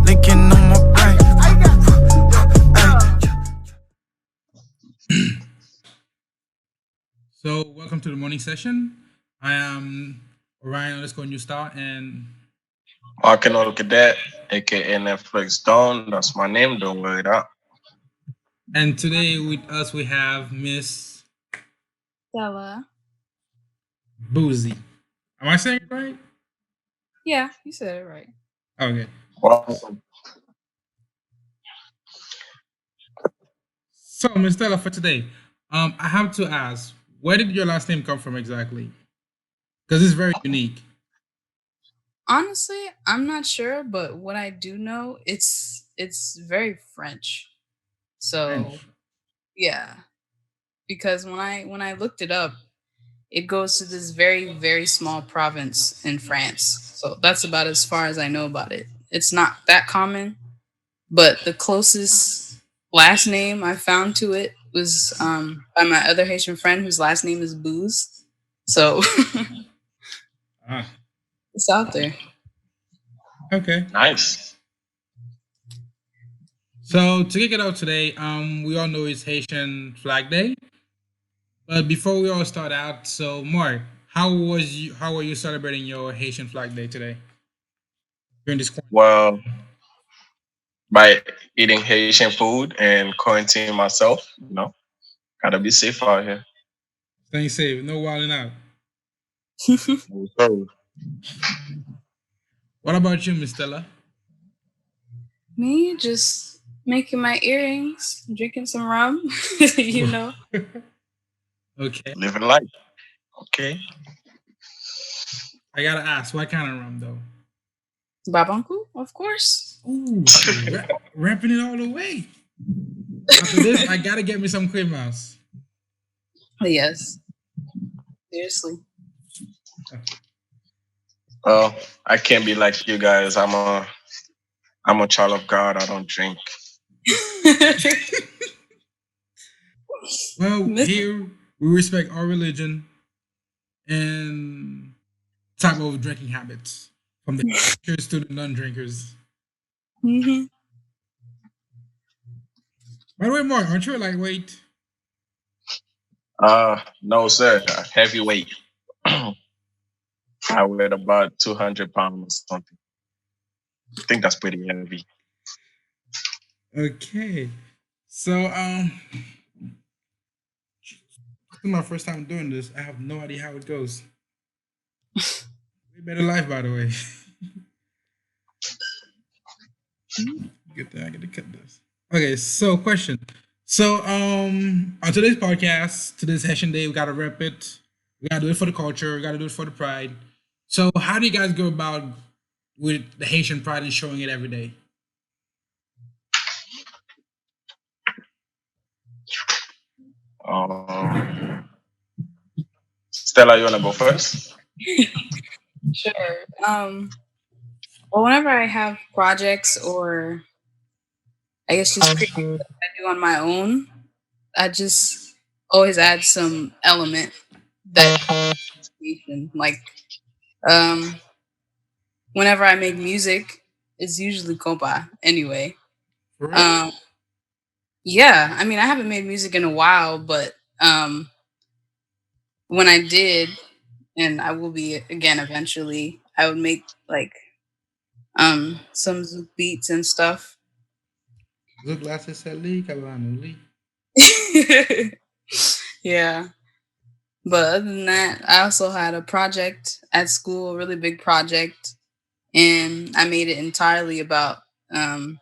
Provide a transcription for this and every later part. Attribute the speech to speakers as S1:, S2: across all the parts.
S1: Linking on my brain.
S2: So, welcome to the morning session. I am Orion underscore New Star, and
S3: Marking Cadet, aka Netflix Dawn. That's my name. Don't worry that.
S2: today with us we have Miss
S4: Stella.
S2: Boozy. Am I saying it right?
S4: Yeah, you said it right.
S2: Okay.
S3: Welcome.
S2: So, Miss Stella, for today, I have to ask, where did your last name come from exactly? Because it's very unique.
S4: Honestly, I'm not sure, but what I do know, it's very French. So
S2: French.
S4: yeah, because when I looked it up, it goes to this very small province in France. So that's about as far as I know about it. It's not that common, but the closest last name I found to it was by my other Haitian friend whose last name is Booze. So
S2: Ah,
S4: it's out there.
S2: okay.
S3: Nice.
S2: So to kick it out today, we all know it's Haitian Flag Day. But before we all start out, so Mark, how were you celebrating your Haitian Flag Day today during this quarantine?
S3: Well, by eating Haitian food and quarantining myself, gotta be safe out here.
S2: Staying safe, no wilding out.
S3: So,
S2: What about you, Miss Stella?
S4: Me just making my earrings, drinking some rum, you know.
S2: Okay.
S3: living life. Okay.
S2: I gotta ask, what kind of rum though?
S4: Babanku, of course.
S2: Ooh, rapping it all the way. After this, I gotta get me some Queen Mouse.
S4: Yes, seriously.
S3: Well, I can't be like you guys. I'm a child of God. I don't drink.
S2: Well,
S4: Miss-
S2: here we respect our religion and type of drinking habits, from the drinkers to the non-drinkers.
S4: Mhm.
S2: By the way, Mark, aren't you a lightweight?
S3: No, sir. Heavyweight. I weigh about 200 pounds or something. I think that's pretty heavy.
S2: Okay. So, this is my first time doing this. I have no idea how it goes. Way better life, by the way. Good thing I get to cut this. Okay, so question. So, on today's podcast, today's session day, we gotta rep it. We gotta do it for the culture. We gotta do it for the pride. So, how do you guys go about with the Haitian pride and showing it every day?
S3: Um, Stella, you wanna go first?
S4: Sure. Well, whenever I have projects or I guess just creative stuff I do on my own, I just always add some element that like um whenever I make music, it's usually compa anyway.
S2: For real?
S4: Um yeah, I mean I haven't made music in a while, but when I did, and I will be again eventually, I would make like some zouk beats and stuff.
S2: Look, last Sally, Kabanuli.
S4: Yeah. But other than that, I also had a project at school, a really big project, and I made it entirely about um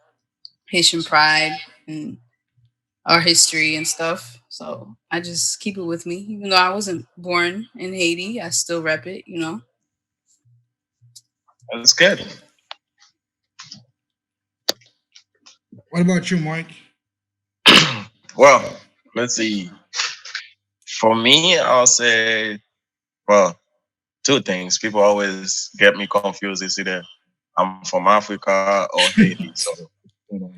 S4: Haitian pride and our history and stuff. So I just keep it with me. Even though I wasn't born in Haiti, I still rep it, you know.
S3: That's good.
S2: What about you, Mike?
S3: Well, let's see. For me, I'll say, well, two things. People always get me confused. It's either I'm from Africa or Haiti. So, you know,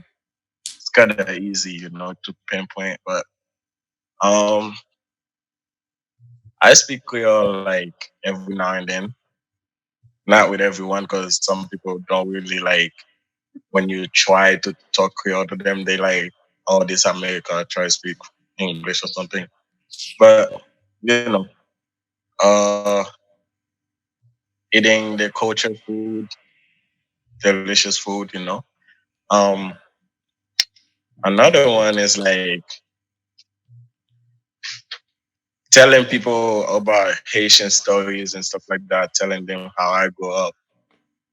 S3: it's kind of easy, to pinpoint. But um, I speak Creole like every now and then. not with everyone, because some people don't really like when you try to talk Creole to them. They like, oh, this America, try to speak English or something. But you know, uh, eating the culture food, delicious food. Um, Another one is like telling people about Haitian stories and stuff like that, telling them how I grew up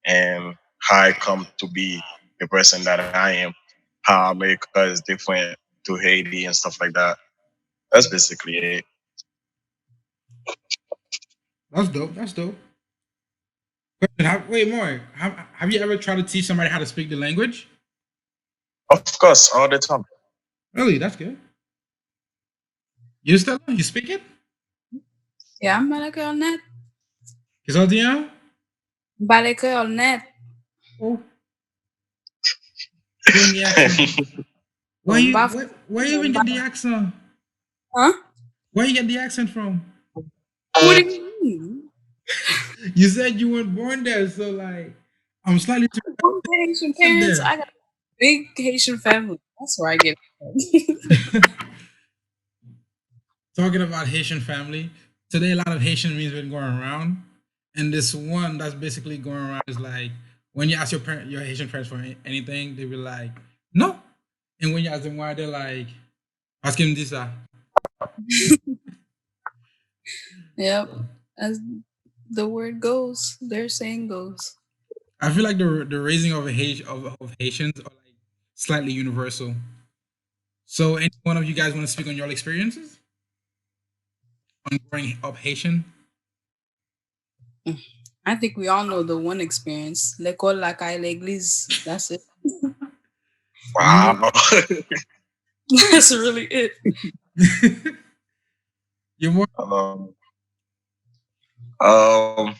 S3: and how I come to be the person that I am, how America is different to Haiti and stuff like that. That's basically it.
S2: That's dope. That's dope. Question, wait, more. Have you ever tried to teach somebody how to speak the language?
S3: Of course, all the time.
S2: Really, that's good. You still you speak it?
S4: Yeah, I'm bad at net.
S2: Qu'est-ce qu'on dit, hein?
S4: Bad at net.
S2: Oh, doing the accent. Where you even get the accent?
S4: Huh?
S2: Where you get the accent from?
S4: What do you mean?
S2: You said you weren't born there, so like I'm slightly too
S4: Born to Haitian parents.
S2: there.
S4: I got a big Haitian family. That's where I get it from.
S2: Talking about Haitian family, today a lot of Haitian memes been going around, and this one that's basically going around is like when you ask your Haitian parents for anything, they be like no, and when you ask them why, they're like ask him this.
S4: Yep. As the word goes, their saying goes.
S2: I feel like the raising of of Haitians are like slightly universal. So, any one of you guys want to speak on your experiences on growing up Haitian?
S4: I think we all know the one experience. L'école, la caille, l'église. That's it.
S3: Wow.
S4: That's really it.
S2: You're more
S3: um, um,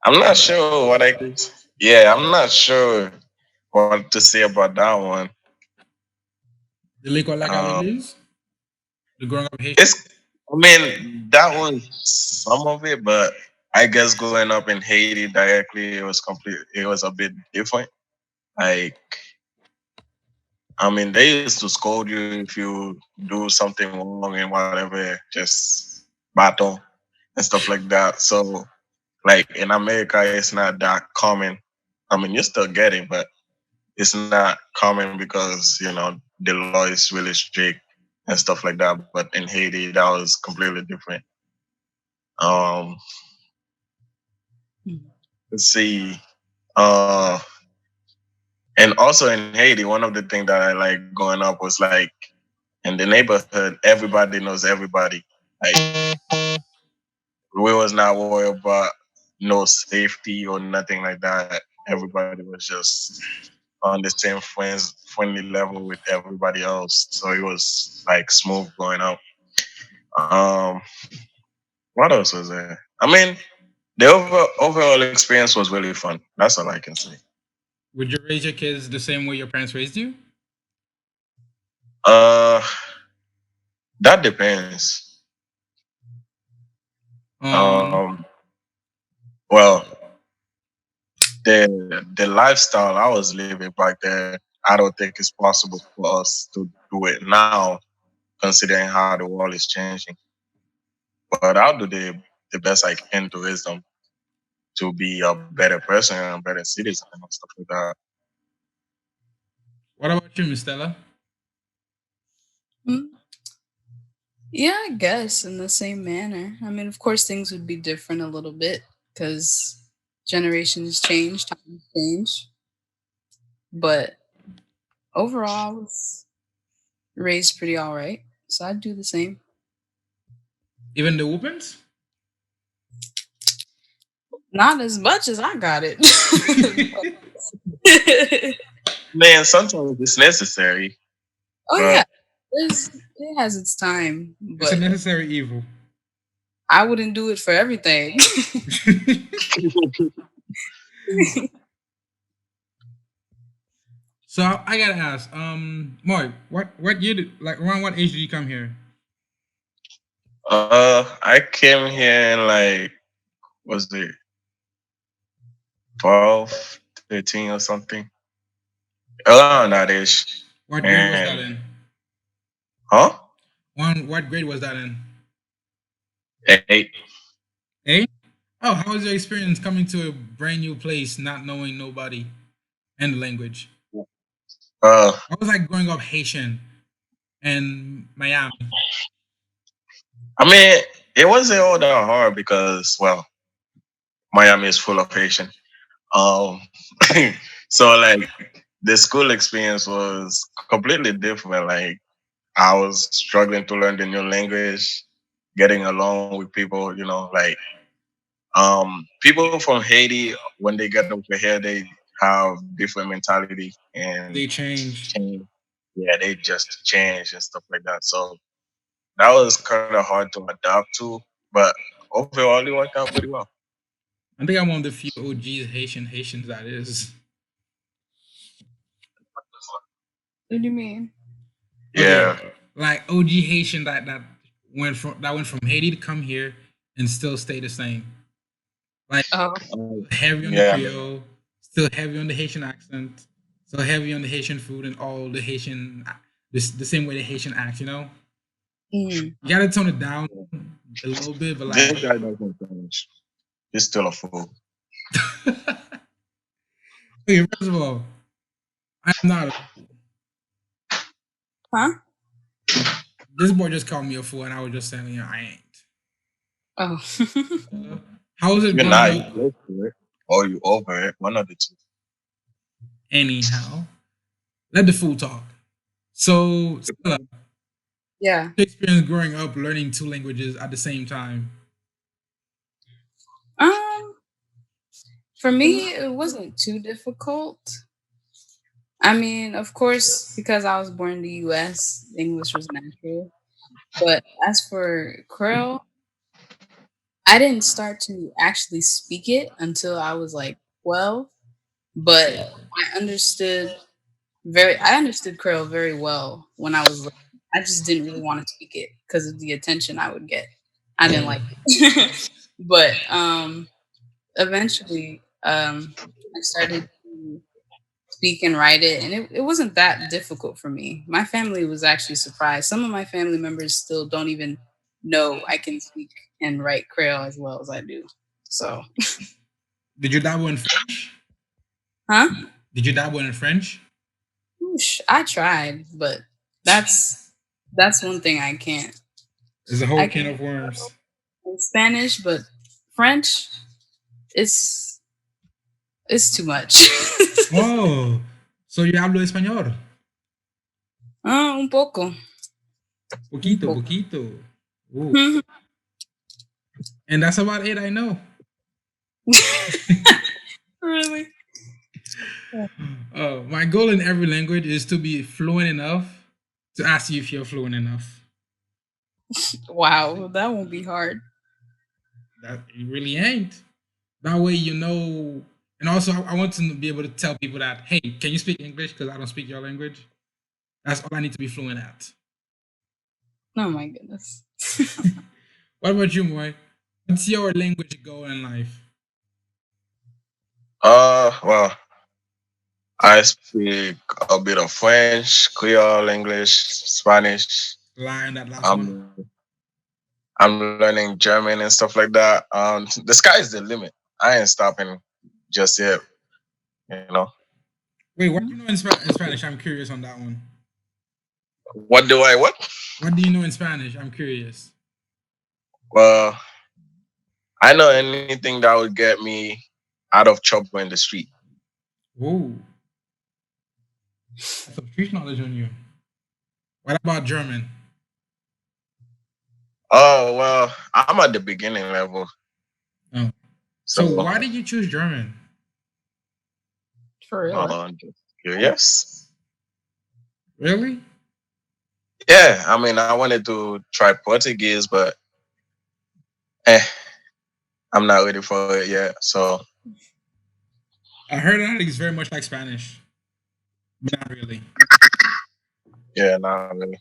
S3: I'm not sure what I could. Yeah, I'm not sure what to say about that one.
S2: the l'école like à
S3: Um,
S2: l'église, the growing up Haitian.
S3: it's. I mean, that was some of it, but I guess growing up in Haiti directly, it was complete. It was a bit different. Like, I mean, they used to scold you if you do something wrong and whatever, just battle and stuff like that. So, like in America, it's not that common. I mean, you still get it, but it's not common because the law is really strict and stuff like that. But in Haiti, that was completely different. Um, let's see. Uh, and also in Haiti, one of the things that I like growing up was like in the neighborhood, everybody knows everybody. Like we was not worried about no safety or nothing like that. Everybody was just on the same friendly level with everybody else. So it was like smooth going up. Um, what else was there? I mean, the overall experience was really fun. That's all I can say.
S2: Would you raise your kids the same way your parents raised you?
S3: Uh, that depends.
S2: Um,
S3: Well, the lifestyle I was living back then, I don't think it's possible for us to do it now, considering how the world is changing. But I'll do the best I can to raise them to be a better person and a better citizen and stuff like that.
S2: what about you, Miss Stella?
S4: Mm, Yeah, I guess in the same manner. I mean, of course, things would be different a little bit because generations change, times change. But overall, I was raised pretty all right. So I'd do the same.
S2: Even the whoopings?
S4: Not as much as I got it.
S3: Man, sometimes it's necessary,
S4: Oh yeah,
S3: but
S4: it has its time,
S2: It's a
S4: but
S2: necessary evil.
S4: I wouldn't do it for everything.
S2: So I gotta ask, Moy, what year like around what age did you come here?
S3: I came here in like Was it 12, 13 or something? Around that age.
S2: What grade was that
S3: And,
S2: in?
S3: huh?
S2: What grade was that in?
S3: 8.
S2: Eight. Oh, how was your experience coming to a brand new place, not knowing nobody and the language?
S3: Uh,
S2: I was like growing up Haitian in Miami.
S3: I mean, it wasn't all that hard because, well, Miami is full of Haitian. Um, so like the school experience was completely different. Like I was struggling to learn the new language, getting along with people. Like people from Haiti when they get over here, they have different mentality and
S2: They change.
S3: change. Yeah, they just change and stuff like that. So that was kind of hard to adapt to, but overall it worked out pretty well.
S2: I think I'm one of the few OGs Haitians that is.
S4: What do you mean?
S3: Yeah,
S2: Okay, like OG Haitian that went from Haiti to come here and still stay the same. Like
S4: Oh,
S2: heavy on the
S3: yeah,
S2: Creole, still heavy on the Haitian accent, still heavy on the Haitian food and all the the same way the Haitian act.
S4: mm.
S2: You gotta tone it down a little bit, but
S3: this
S2: like,
S3: guy doesn't finish. He's still a fool.
S2: okay, first of all, I'm not.
S4: Huh?
S2: This boy just called me a fool, and I was just saying, I ain't.
S4: Oh.
S2: How was it
S3: You're
S2: growing
S3: not. You
S2: up?
S3: close to it, or you over it. One of the two.
S2: Anyhow, let the fool talk. So, Stella,
S4: Yeah.
S2: your experience growing up learning two languages at the same time.
S4: Um, for me, it wasn't too difficult. I mean, of course, because I was born in the US, English was natural. But as for Creole, I didn't start to actually speak it until I was like 12, but I understood Creole very well when I was little. I just didn't really want to speak it because of the attention I would get. I didn't like it. But eventually I started to speak and write it, and it wasn't that difficult for me. My family was actually surprised. Some of my family members still don't even know I can speak and write Creole as well as I do. So,
S2: Did you dabble in French?
S4: huh?
S2: Did you dabble in French?
S4: Oosh, I tried, but that's one thing I can't.
S2: There's a whole
S4: I
S2: can
S4: can
S2: of worms.
S4: in Spanish, but French is it's too much.
S2: Oh, so you hablo español?
S4: Un poco. Un
S2: Poquito,
S4: poco.
S2: poquito. Ooh. And that's about it, I know.
S4: Really?
S2: My goal in every language is to be fluent enough to ask you if you're fluent enough.
S4: Wow, that won't be hard.
S2: That it really ain't. That way, And also, I want to be able to tell people that, hey, can you speak English? Because I don't speak your language. That's all I need to be fluent at.
S4: Oh my goodness.
S2: What about you, Moy? What's your language goal in life?
S3: Well, I speak a bit of French, Creole, English, Spanish.
S2: Lie on that last one.
S3: I'm learning German and stuff like that. The sky is the limit. I ain't stopping just yet. You know.
S2: Wait, what do you know in Spanish? I'm curious on that one.
S3: What do I what?
S2: What do you know in Spanish? I'm curious.
S3: Well, I know anything that would get me out of trouble in the street.
S2: Whoa, that's some street knowledge on you. What about German?
S3: Oh well, I'm at the beginning level,
S2: Oh. So
S3: so
S2: why did you choose German?
S4: For real.
S3: just curious.
S2: Really?
S3: Yeah, I mean, I wanted to try Portuguese, but eh, I'm not ready for it yet. So
S2: I heard that it's very much like Spanish, but not really.
S3: yeah, not really.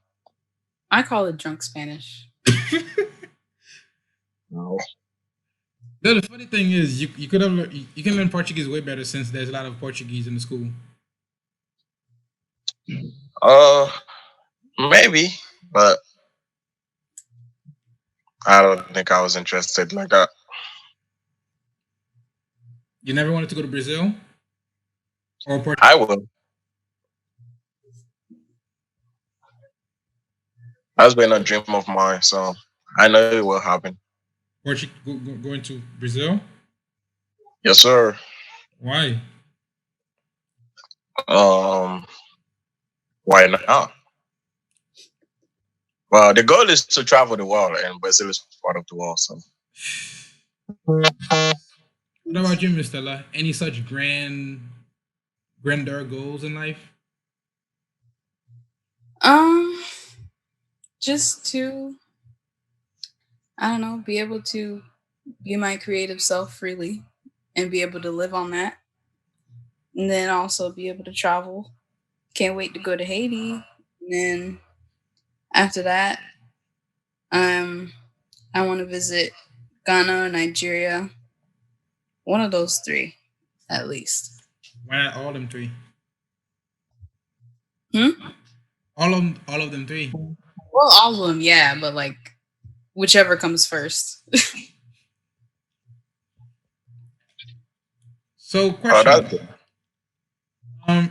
S4: I call it drunk Spanish.
S3: No.
S2: The funny thing is, you could have you can learn Portuguese way better since there's a lot of Portuguese in the school.
S3: Uh, maybe, but I don't think I was interested like that.
S2: You never wanted to go to Brazil or
S3: I will. That's been a dream of mine, so I know it will happen.
S2: Going to Brazil?
S3: Yes, sir.
S2: Why?
S3: Um, why not? Well, the goal is to travel the world, and Brazil is part of the world. So,
S2: What about you, Miss Stella? Any such grandeur goals in life?
S4: Um, just to, I don't know, be able to be my creative self freely and be able to live on that. And then also be able to travel. Can't wait to go to Haiti. And then after that, um, I want to visit Ghana, Nigeria, one of those three, at least.
S2: Why not all them three?
S4: Hmm?
S2: All of them three.
S4: Well, all of them, yeah, but like whichever comes first.
S2: So,
S3: oh,
S2: question.
S3: that's good.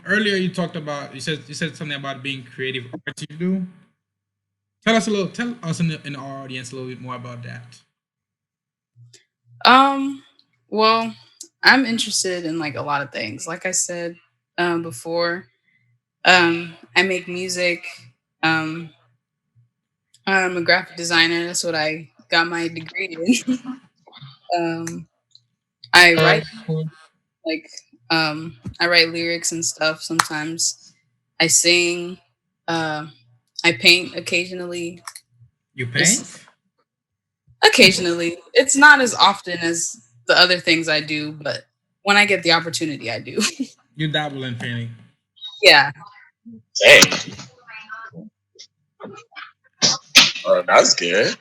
S2: Earlier you said something about being creative arts you do. Tell us in our audience a little bit more about that.
S4: um, well, I'm interested in like a lot of things. Like I said before, I make music. Um, I'm a graphic designer. That's what I got my degree in. um, I write like I write lyrics and stuff sometimes. I sing. Uh, I paint occasionally.
S2: You
S4: Just
S2: paint?
S4: occasionally. It's not as often as the other things I do, but when I get the opportunity, I do.
S2: You dabble in painting.
S4: Yeah,
S3: Dang, that's good.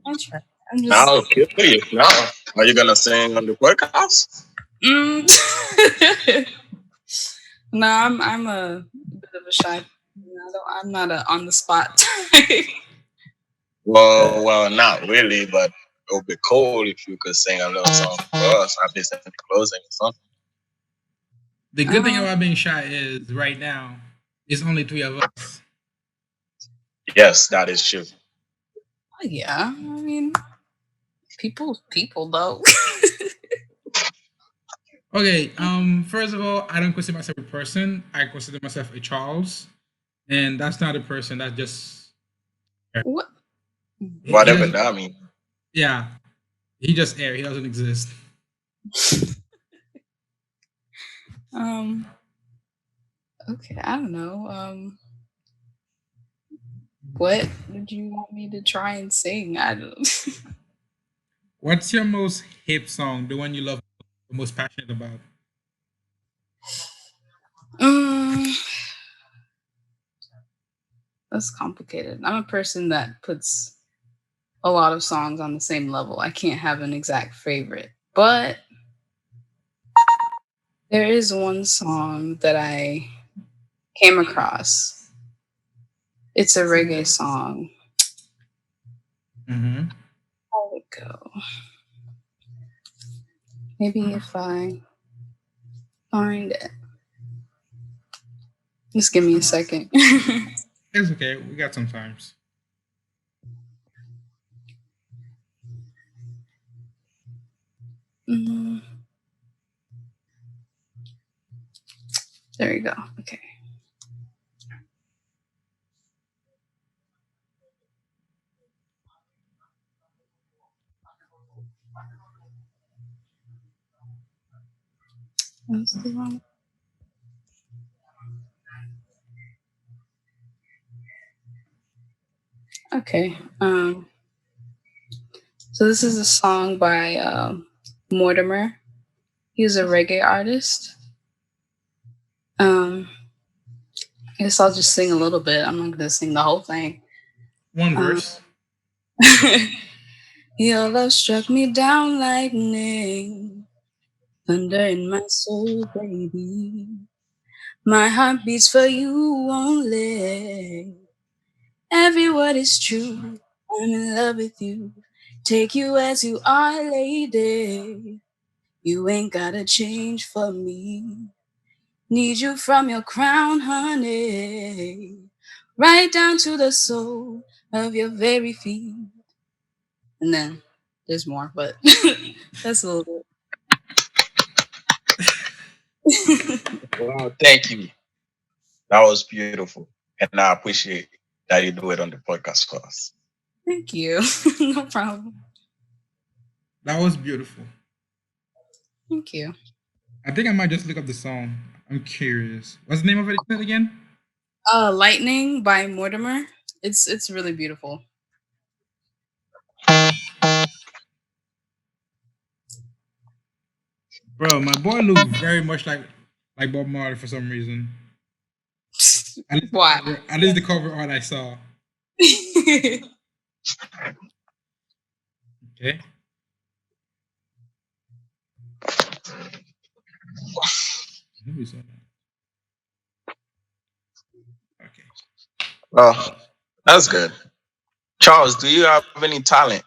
S4: I try. I'm just.
S3: Now I'm curious. Now, are you gonna sing on the podcast?
S4: Mm. No, I'm a bit of a shy. I'm not a on the spot type.
S3: Well, not really, but it would be cool if you could sing a little song for us, at least in the closing or something.
S2: The good thing
S4: Um,
S2: about being shy is right now it's only three of us.
S3: Yes, that is true.
S4: yeah. I mean, people though.
S2: Okay. First of all, I don't consider myself a person. I consider myself a Charles, and that's not a person. That's just
S4: What?
S2: he
S3: Whatever
S2: doesn't.
S3: that means.
S2: Yeah, he just air. He doesn't exist.
S4: Um. Okay, I don't know. What did you want me to try and sing? I don't.
S2: What's your most hip song? The one you love, the most passionate about?
S4: um, that's complicated. I'm a person that puts a lot of songs on the same level. I can't have an exact favorite, but there is one song that I came across. It's a reggae song.
S2: Mm-hmm.
S4: How would it go? Maybe if I find it. Just give me a second.
S2: It's okay. We got some times.
S4: Mm, there you go. Okay. That's the wrong. Okay. So this is a song by Mortimer. He's a reggae artist. Um, I guess I'll just sing a little bit. I'm not gonna sing the whole thing.
S2: One
S4: Um,
S2: verse.
S4: Your love struck me down lightning, thunder in my soul, baby. My heart beats for you only. Every word is true. I'm in love with you. Take you as you are, lady. You ain't gotta change for me. Need you from your crown, honey. Right down to the sole of your very feet. And then there's more, but that's a little bit.
S3: Well, thank you. That was beautiful, and I appreciate that you do it on the podcast for us.
S4: Thank you. No problem.
S2: That was beautiful.
S4: Thank you.
S2: I think I might just look up the song. I'm curious. What's the name of it again?
S4: Lightning by Mortimer. It's really beautiful.
S2: Bro, my boy look very much like Bob Marley for some reason.
S4: Why?
S2: At least the cover art I saw. Okay. Who is that? Okay.
S3: Well, that's good. Charles, do you have any talent?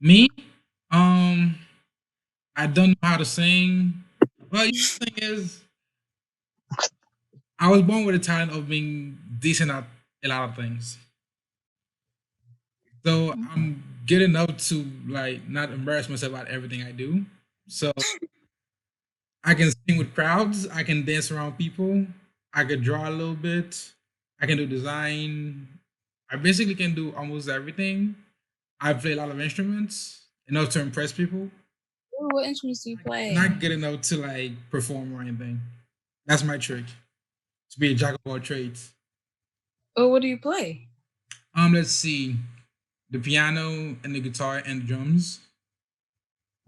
S2: Me? Um, I don't know how to sing. Well, the thing is, I was born with a talent of being decent at a lot of things. So I'm good enough to like not embarrass myself about everything I do. So I can sing with crowds. I can dance around people. I could draw a little bit. I can do design. I basically can do almost everything. I play a lot of instruments enough to impress people.
S4: Ooh, what instruments do you play?
S2: Not good enough to like perform or anything. That's my trick. To be a jack of all trades.
S4: Oh, what do you play?
S2: Let's see. The piano and the guitar and the drums.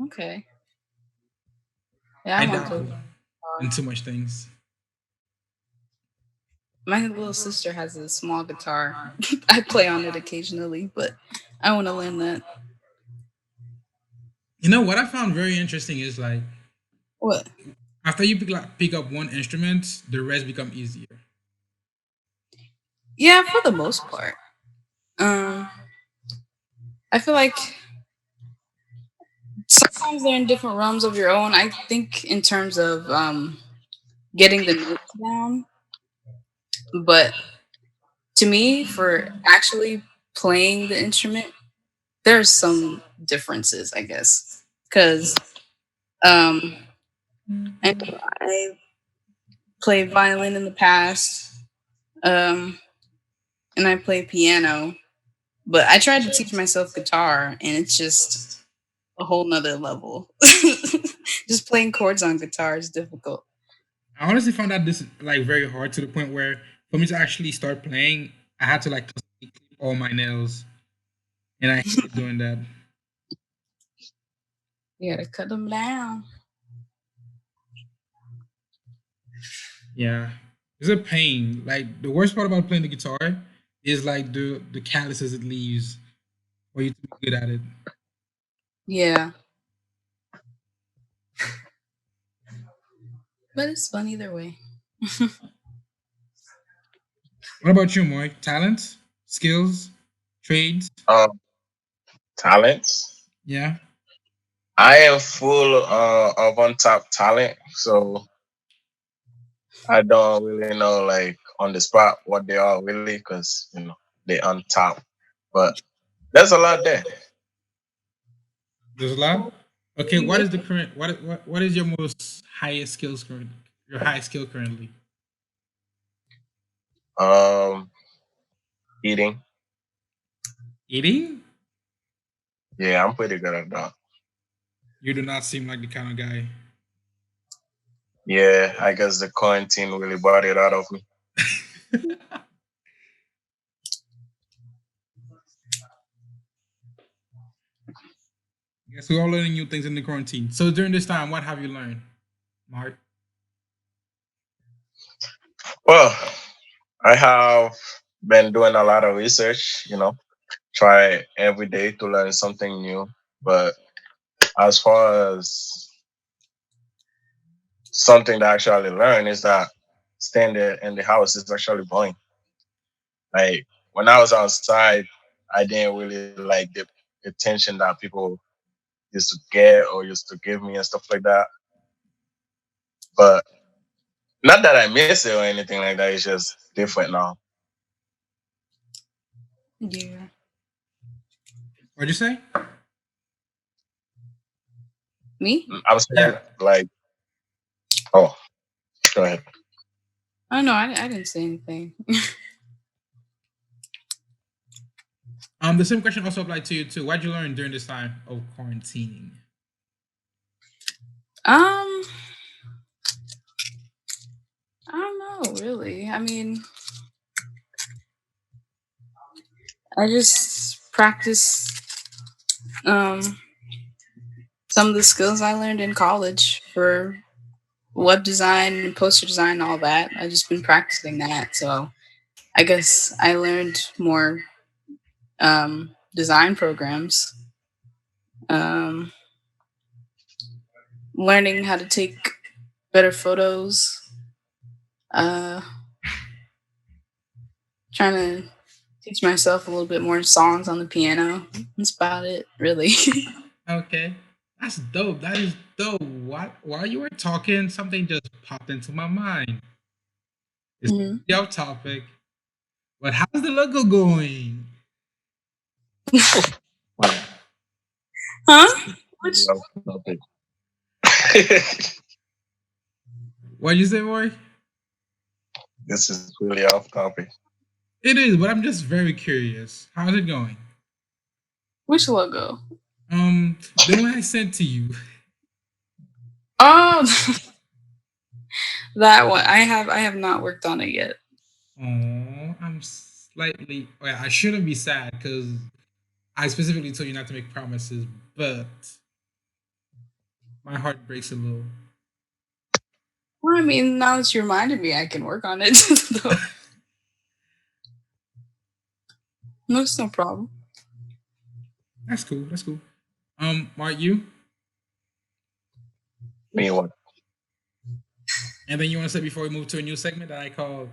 S4: Okay. Yeah,
S2: I
S4: I want to.
S2: dabble in too much things.
S4: My little sister has a small guitar. I play on it occasionally, but I want to learn that.
S2: You know what I found very interesting is like
S4: What?
S2: after you pick up one instrument, the rest become easier.
S4: Yeah, for the most part. Um, I feel like sometimes they're in different realms of your own. I think in terms of getting the notes down, but to me, for actually playing the instrument, there's some differences, I guess, because um, I played violin in the past, um, and I play piano, but I tried to teach myself guitar, and it's just a whole nother level. Just playing chords on guitar is difficult.
S2: I honestly found that this like very hard to the point where for me to actually start playing, I had to like clip all my nails, and I hated doing that.
S4: You gotta cut them down.
S2: Yeah, it's a pain. Like the worst part about playing the guitar is like the calluses it leaves for you to be good at it.
S4: Yeah, but it's fun either way.
S2: What about you, Mike? Talents, skills, trades?
S3: Um, Talents.
S2: Yeah.
S3: I am full of untapped talent, so I don't really know like on the spot what they are really because they untapped. But there's a lot there.
S2: There's a lot. Okay, what
S4: Yeah.
S2: is the current? What is your most highest skills current? Your highest skill currently?
S3: Um, Eating.
S2: Eating?
S3: Yeah, I'm pretty good at that.
S2: You do not seem like the kind of guy.
S3: Yeah, I guess the quarantine really brought it out of me.
S2: Yes, we're all learning new things in the quarantine. So during this time, what have you learned, Mark?
S3: Well, I have been doing a lot of research, try every day to learn something new. But as far as something to actually learn is that staying there in the house is actually boring. Like when I was outside, I didn't really like the attention that people used to get or used to give me and stuff like that. But not that I miss it or anything like that. It's just different now.
S4: Yeah.
S2: What'd you say?
S4: Me?
S3: I'm
S2: Yeah.
S3: saying like, oh, go ahead.
S4: Oh no, I didn't say anything.
S2: The same question also applied to you too. What'd you learn during this time of quarantining?
S4: um, I don't know, really. I mean, I just practice um some of the skills I learned in college for web design and poster design and all that. I just been practicing that. So I guess I learned more design programs. Um, learning how to take better photos. Uh, trying to teach myself a little bit more songs on the piano. That's about it, really.
S2: Okay. That's dope. That is dope. What while you were talking, something just popped into my mind. It's
S4: Mhm.
S2: off topic. But how's the logo going?
S4: Huh?
S3: This is
S4: Which?
S3: really off topic.
S2: What'd you say, boy?
S3: This is really off topic.
S2: It is, but I'm just very curious. How's it going?
S4: Which logo?
S2: The one I sent to you.
S4: Oh, that one. I have not worked on it yet.
S2: Oh, I'm slightly. Well, I shouldn't be sad because I specifically told you not to make promises, but my heart breaks a little.
S4: Well, I mean, now that you reminded me, I can work on it. So, no, it's no problem.
S2: That's cool. That's cool. Mark, you,
S3: Me what?
S2: and then you want to say before we move to a new segment that I call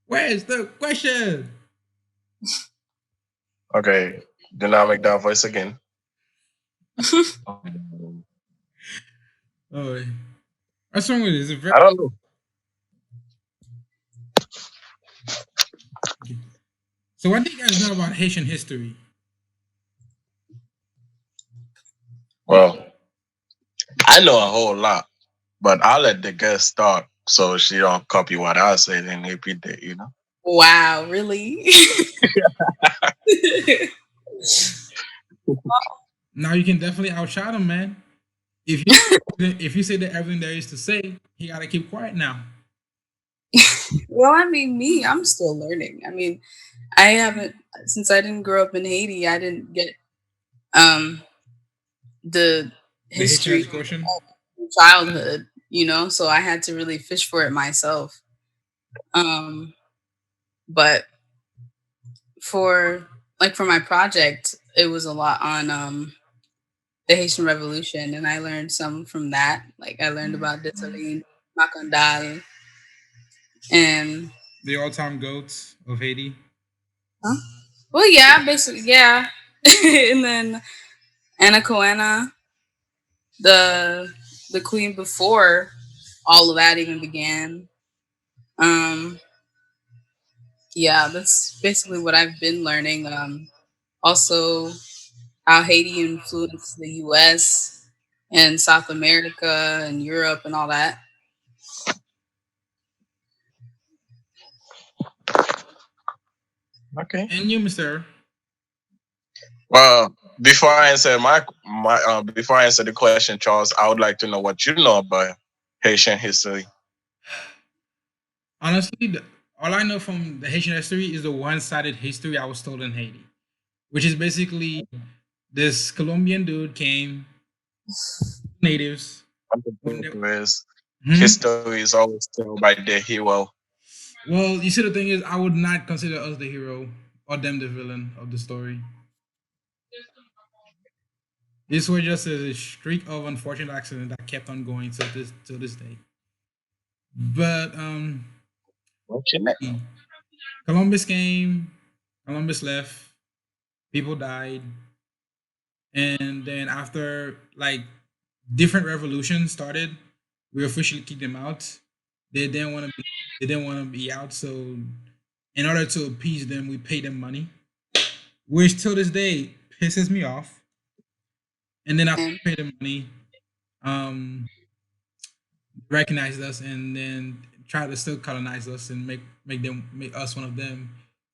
S2: "Where's the question?"
S3: Okay. Do not make that voice again. Um,
S2: Oh, what's wrong with it? Is it very?
S3: I don't know.
S2: So, what do you guys know about Haitian history?
S3: Well, I know a whole lot, but I'll let the guest talk so she don't copy what I said and repeat it, you know?
S4: Wow, really?
S2: Now you can definitely outshout him, man. If you if you say that everything there is to say, he gotta keep quiet now.
S4: Well, I mean, me, I'm still learning. I mean, I haven't since I didn't grow up in Haiti. I didn't get um the
S2: The Haitian
S4: history
S2: education.
S4: from childhood, so I had to really fish for it myself. Um, but for for my project, it was a lot on the Haitian Revolution, and I learned some from that. Like I learned about Dessalines, Macandal, and
S2: The all-time goats of Haiti.
S4: huh? Well, yeah, basically, yeah, and then Anna Coena, the the queen before all of that even began. Um, yeah, that's basically what I've been learning. Also, how Haiti influenced the U.S. and South America and Europe and all that.
S3: Okay.
S2: And you, Mister.
S3: Well, before I answer before I answer the question, Charles, I would like to know what you know about Haitian history.
S2: Honestly, all I know from the Haitian history is the one-sided history I was told in Haiti, which is basically this Colombian dude came, natives.
S3: What the
S2: When they,
S3: truth is,
S2: hmm?
S3: history is always told by the hero.
S2: Well, you see, the thing is, I would not consider us the hero or them the villain of the story. This was just a streak of unfortunate accident that kept on going till this day. But
S3: What's your name?
S2: Columbus came, Columbus left, people died, and then after like different revolutions started, we officially kicked them out. They didn't want to be they didn't want to be out, so in order to appease them, we paid them money, which till this day pisses me off. And then after
S4: And
S2: we paid them money, um, recognized us and then try to still colonize us and make us one of them,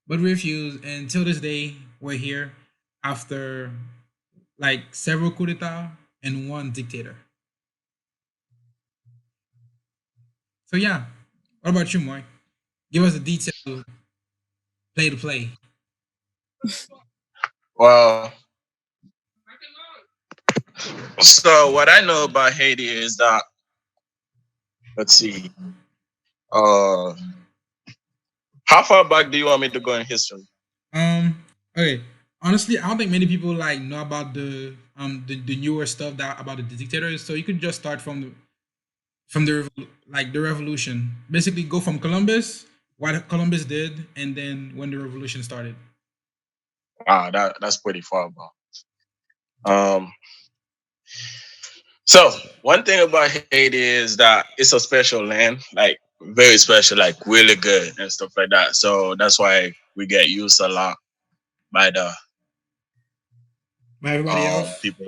S2: but we refused. And till this day, we're here after like several coup d'état and one dictator. So yeah, what about you, Moy? Give us a detailed play to play.
S3: Well, so what I know about Haiti is that, let's see, uh, how far back do you want me to go in history?
S2: Um, okay. Honestly, I don't think many people like know about the newer stuff that about the dictators. So you could just start from like the revolution. Basically, go from Columbus, what Columbus did, and then when the revolution started.
S3: Ah, that's pretty far back. Um, so one thing about Haiti is that it's a special land, like very special, like really good and stuff like that. So that's why we get used a lot by the
S2: By everybody else.
S3: people.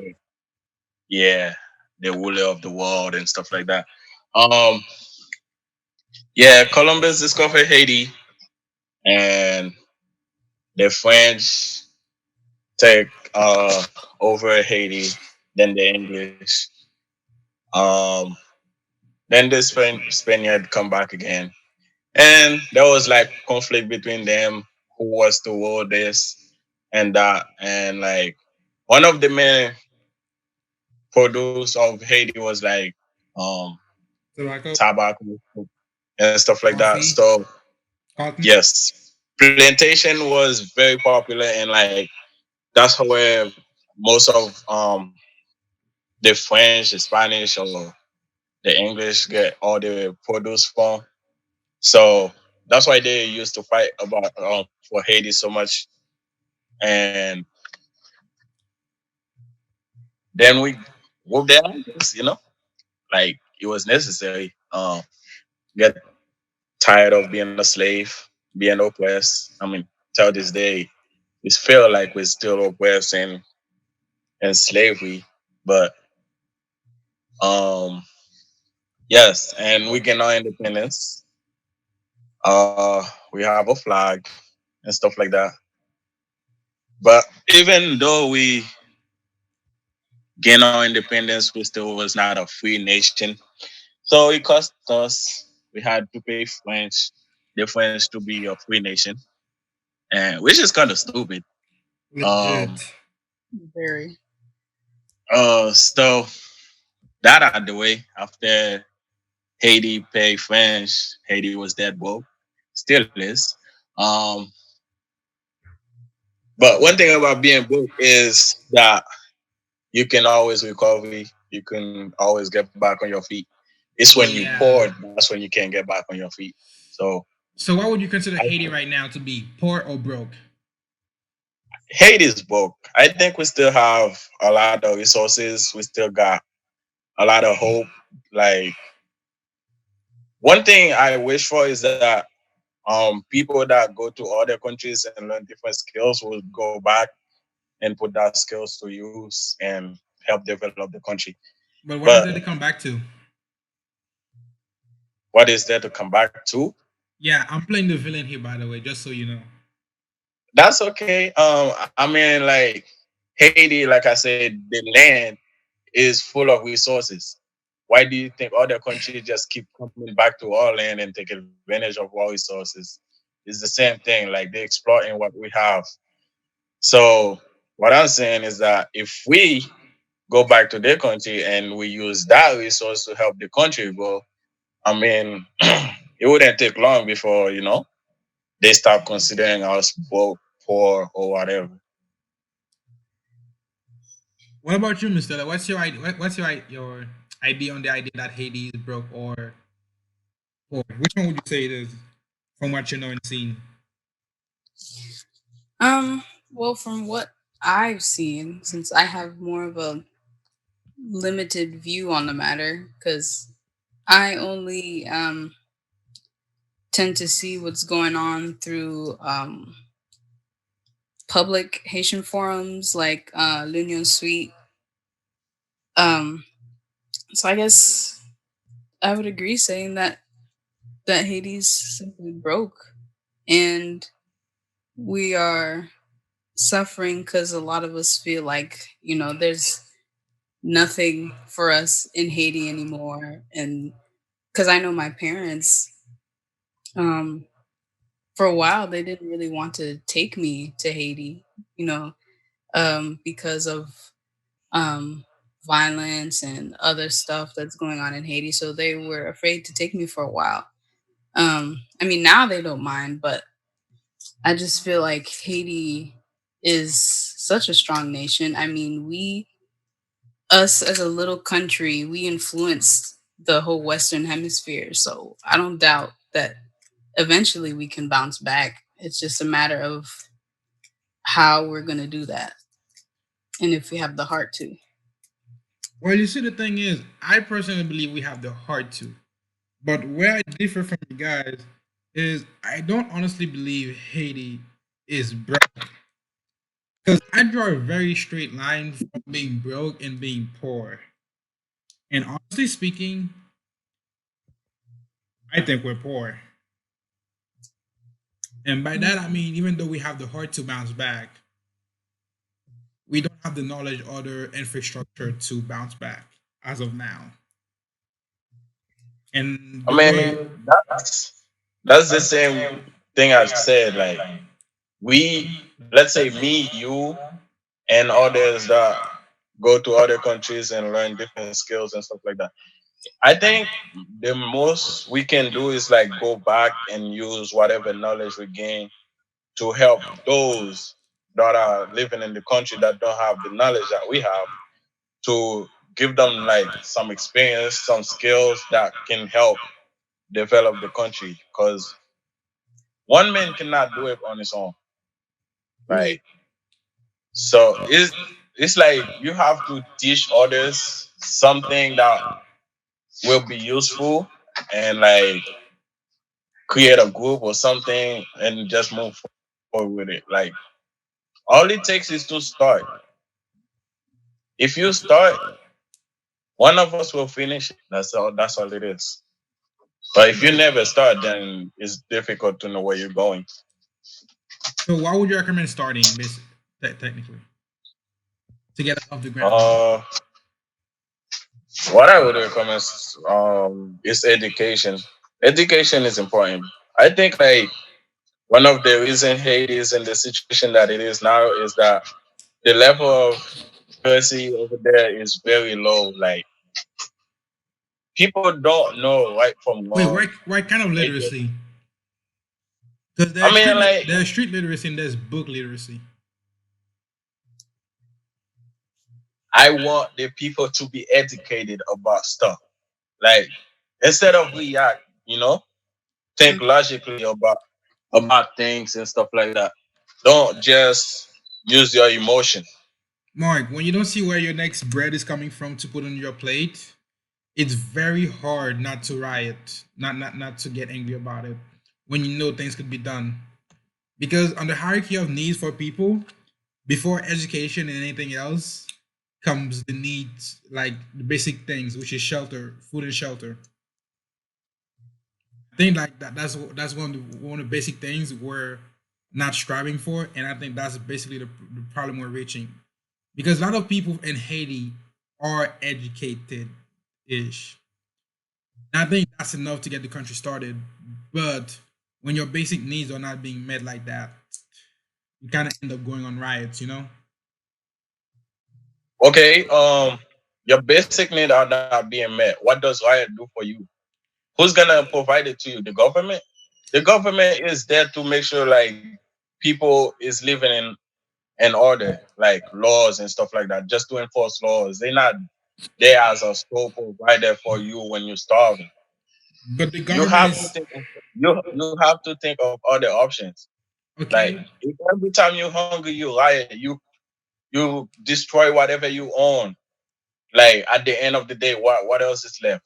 S3: Yeah, the ruler of the world and stuff like that. Um, yeah, Columbus discovered Haiti, and the French take over Haiti, then the English, um, then the Spaniard come back again, and there was like conflict between them who was to rule this and that, and like one of the main produce of Haiti was like um
S2: Tobacco,
S3: tobacco and stuff like that.
S2: coffee,
S3: So
S2: cotton.
S3: yes, plantation was very popular, and like that's where most of the French, the Spanish, or the English get all the produce from. So that's why they used to fight about for Haiti so much. And then we moved there, like it was necessary. Get tired of being a slave, being oppressed. I mean, till this day, we feel like we're still oppressed and slavery, but um, yes, and we gain our independence. We have a flag and stuff like that. But even though we gain our independence, we still was not a free nation. So it cost us. We had to pay the French to be a free nation, and which is kind of stupid. Um,
S2: Legit.
S4: very.
S3: so that out the way. After Haiti paid French, Haiti was dead broke, still is. Um, but one thing about being broke is that you can always recover. You can always get back on your feet. It's when you
S2: Yeah.
S3: pour, that's when you can't get back on your feet. So
S2: So what would you consider
S3: I,
S2: Haiti right now to be? Poor or broke?
S3: Haiti is broke. I think we still have a lot of resources. We still got a lot of hope. Like one thing I wish for is that people that go to other countries and learn different skills will go back and put that skills to use and help develop the country.
S2: But what is
S3: But
S2: there to come back to?
S3: what is there to come back to?
S2: Yeah, I'm playing the villain here, by the way, just so you know.
S3: That's okay. I mean, like Haiti, like I said, the land is full of resources. Why do you think other countries just keep coming back to our land and take advantage of our resources? It's the same thing. Like they're exploiting what we have. So what I'm saying is that if we go back to their country and we use that resource to help the country grow, I mean, it wouldn't take long before they stop considering us broke, poor, or whatever.
S2: What about you, Mister? What's your idea? What's your idea on the idea that Haiti is broke, or which one would you say it is from what you know and seen?
S4: Um, well, from what I've seen, since I have more of a limited view on the matter, because I only tend to see what's going on through public Haitian forums like L'Union Suite. Um, so I guess I would agree saying that Haiti's simply broke, and we are suffering because a lot of us feel like there's nothing for us in Haiti anymore, and because I know my parents, um, for a while they didn't really want to take me to Haiti, you know, because of um, violence and other stuff that's going on in Haiti. So they were afraid to take me for a while. I mean, now they don't mind, but I just feel like Haiti is such a strong nation. I mean, us as a little country, we influenced the whole Western hemisphere. So I don't doubt that eventually we can bounce back. It's just a matter of how we're going to do that and if we have the heart to.
S2: Well, you see, the thing is, I personally believe we have the heart to. But where I differ from you guys is I don't honestly believe Haiti is broke. Because I draw a very straight line from being broke and being poor. And honestly speaking, I think we're poor. And by that I mean, even though we have the heart to bounce back, we don't have the knowledge or the infrastructure to bounce back as of now. And
S3: I
S2: the way
S3: mean, that's the same thing I said. Like we, let's say me, you, and others that go to other countries and learn different skills and stuff like that. I think the most we can do is like go back and use whatever knowledge we gain to help those that are living in the country that don't have the knowledge that we have, to give them like some experience, some skills that can help develop the country. Because one man cannot do it on his own,
S4: Yeah.
S3: right? So it's like you have to teach others something that will be useful, and like create a group or something and just move forward with it. Like all it takes is to start. If you start, one of us will finish it. That's all. That's all it is. But if you never start, then it's difficult to know where you're going.
S2: so why would you recommend starting basically technically to get us off the ground?
S3: Uh, what I would recommend is education. Education is important. I think like one of the reason Haiti is in the situation that it is now is that the level of literacy over there is very low. Like people don't know right from
S2: Wait,
S3: wrong.
S2: what kind of
S3: They just,
S2: literacy? Because
S3: I mean, like
S2: there's street literacy and there's book literacy.
S3: I want the people to be educated about stuff. Like instead of react, think logically about things and stuff like that. Don't just use your emotion.
S2: Mark, when you don't see where your next bread is coming from to put on your plate, it's very hard not to riot, not to get angry about it when you know things could be done. Because on the hierarchy of needs for people, before education and anything else, comes the needs like the basic things, which is shelter, food and shelter. I think like that's one of the basic things we're not striving for, and I think that's basically the problem we're reaching. Because a lot of people in Haiti are educated ish. And I think that's enough to get the country started. But when your basic needs are not being met like that, you kind of end up going on riots, you know?
S3: Okay, your basic needs are not being met. What does riot do for you? Who's gonna provide it to you? The government? The government is there to make sure like people is living in and order, like laws and stuff like that, just to enforce laws. They're not there as a sole provider for you when you're starving.
S2: But the
S3: You
S2: government
S3: have to
S2: is
S3: think. You have to think of other options. Like
S2: okay.
S3: if every time you're hungry, you riot, you destroy whatever you own. Like at the end of the day, what else is left?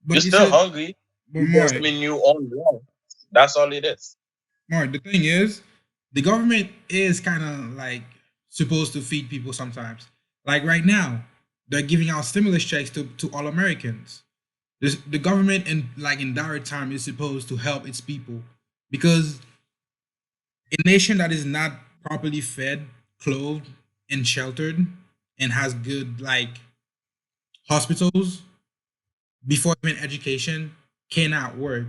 S3: You're
S2: But you
S3: still
S2: said,
S3: hungry.
S2: but
S3: You just
S2: more.
S3: mean you own less. That's all it is.
S2: Mark, the thing is, the government is kind of like supposed to feed people sometimes. Like right now, they're giving out stimulus checks to all Americans. The government in direct time is supposed to help its people because a nation that is not properly fed, clothed, and sheltered and has good hospitals before even education cannot work.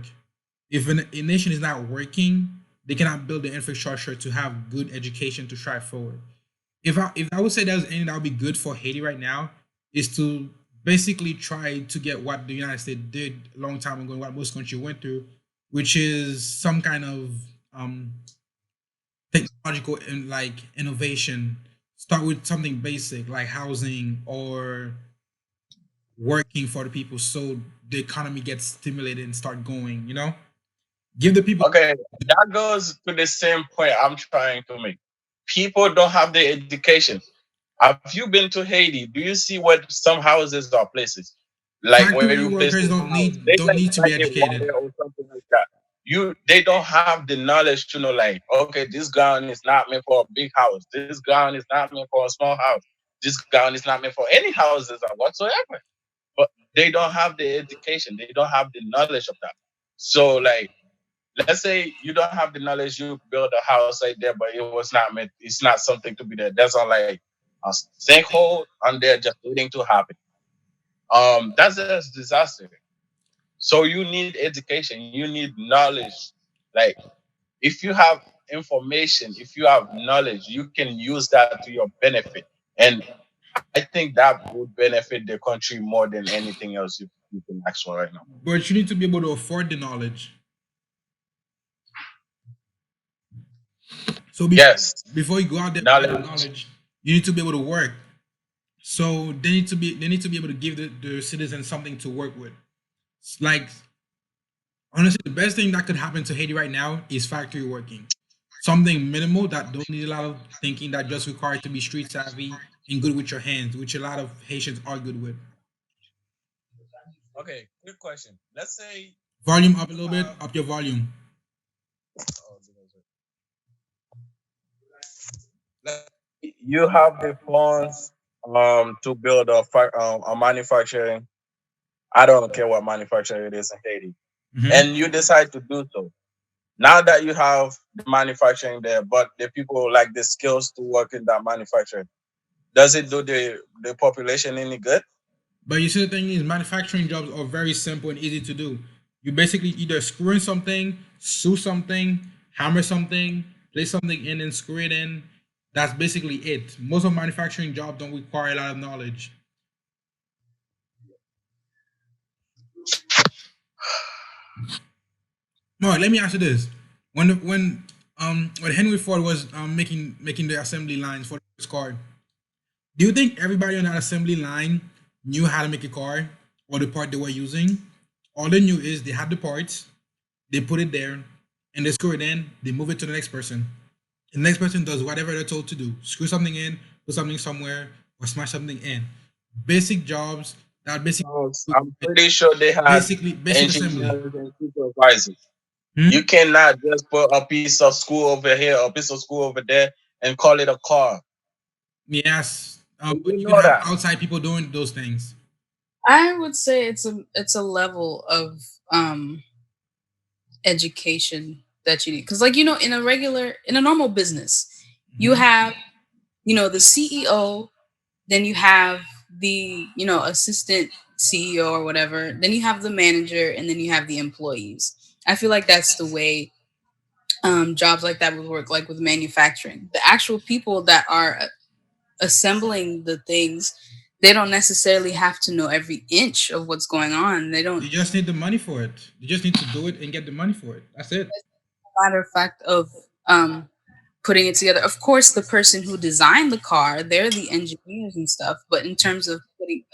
S2: If a nation is not working, they cannot build the infrastructure to have good education to strive forward. If I would say there's anything that would be good for Haiti right now, is to basically try to get what the United States did a long time ago, and what most countries went through, which is some kind of um, technological and innovation. Start with something basic like housing or working for the people, so the economy gets stimulated and start going. Give the people.
S3: Okay, that goes to the same point I'm trying to make. People don't have the education. Have you been to Haiti? Do you see what some houses are places? Like where
S2: Factory
S3: you place
S2: workers
S3: the
S2: don't
S3: house.
S2: need
S3: They
S2: don't
S3: like
S2: need to be
S3: like a
S2: educated.
S3: water or something like that. They don't have the knowledge to know like, okay, this ground is not meant for a big house. This ground is not meant for a small house. This ground is not meant for any houses whatsoever. But they don't have the education. They don't have the knowledge of that. So like let's say you don't have the knowledge, you build a house right there, but it was not meant. It's not something to be there. That's not like a sinkhole on there just waiting to happen. That's a disaster. So you need education. You need knowledge. Like if you have information, if you have knowledge, you can use that to your benefit. And I think that would benefit the country more than anything else you can ask for right now.
S2: But you need to be able to afford the knowledge. So
S3: Yes,
S2: before you go out there with that
S3: knowledge.
S2: knowledge, you need to be able to work. So they need to be able to give the citizens something to work with. Like honestly, the best thing that could happen to Haiti right now is factory working. Something minimal that don't need a lot of thinking, that just required to be street savvy and good with your hands, which a lot of Haitians are good with.
S3: Okay, quick question. Let's say
S2: Volume up a
S3: you
S2: little bit,
S3: have
S2: up your volume.
S3: you have the funds to build a manufacturing. I don't care what manufacturer it is in Haiti,
S2: Mhm.
S3: and you decide to do so. Now that you have the manufacturing there, but the people like the skills to work in that manufacturing, does it do the population any good?
S2: But you see, the thing is, manufacturing jobs are very simple and easy to do. You basically either screw in something, sew something, hammer something, place something in, and screw it in. That's basically it. Most of manufacturing jobs don't require a lot of knowledge. Mark, let me ask you this: when Henry Ford was making the assembly lines for his car, do you think everybody on that assembly line knew how to make a car or the part they were using? All they knew is they had the parts, they put it there, and they screw it in, they move it to the next person. The next person does whatever they're told to do. Screw something in, put something somewhere, or smash something in. Basic jobs that basically
S3: I'm pretty sure they had
S2: basic assembly.
S3: engineers and supervisors. You
S2: Hmm?
S3: cannot just put a piece of screw over here, a piece of screw over there, and call it a car.
S2: Yes, but
S3: You
S2: you can
S3: know
S2: have
S3: that.
S2: outside people doing those things.
S4: I would say it's a level of education that you need, because in a normal business, you
S2: Mhm.
S4: have the CEO, then you have the assistant CEO or whatever, then you have the manager, and then you have the employees. I feel like that's the way jobs like that would work, like with manufacturing. The actual people that are assembling the things, they don't necessarily have to know every inch of what's going on. They don't.
S2: You just need the money for it. You just need to do it and get the money for it. That's it.
S4: Matter of fact of um putting it together. Of course, the person who designed the car, they're the engineers and stuff, but in terms of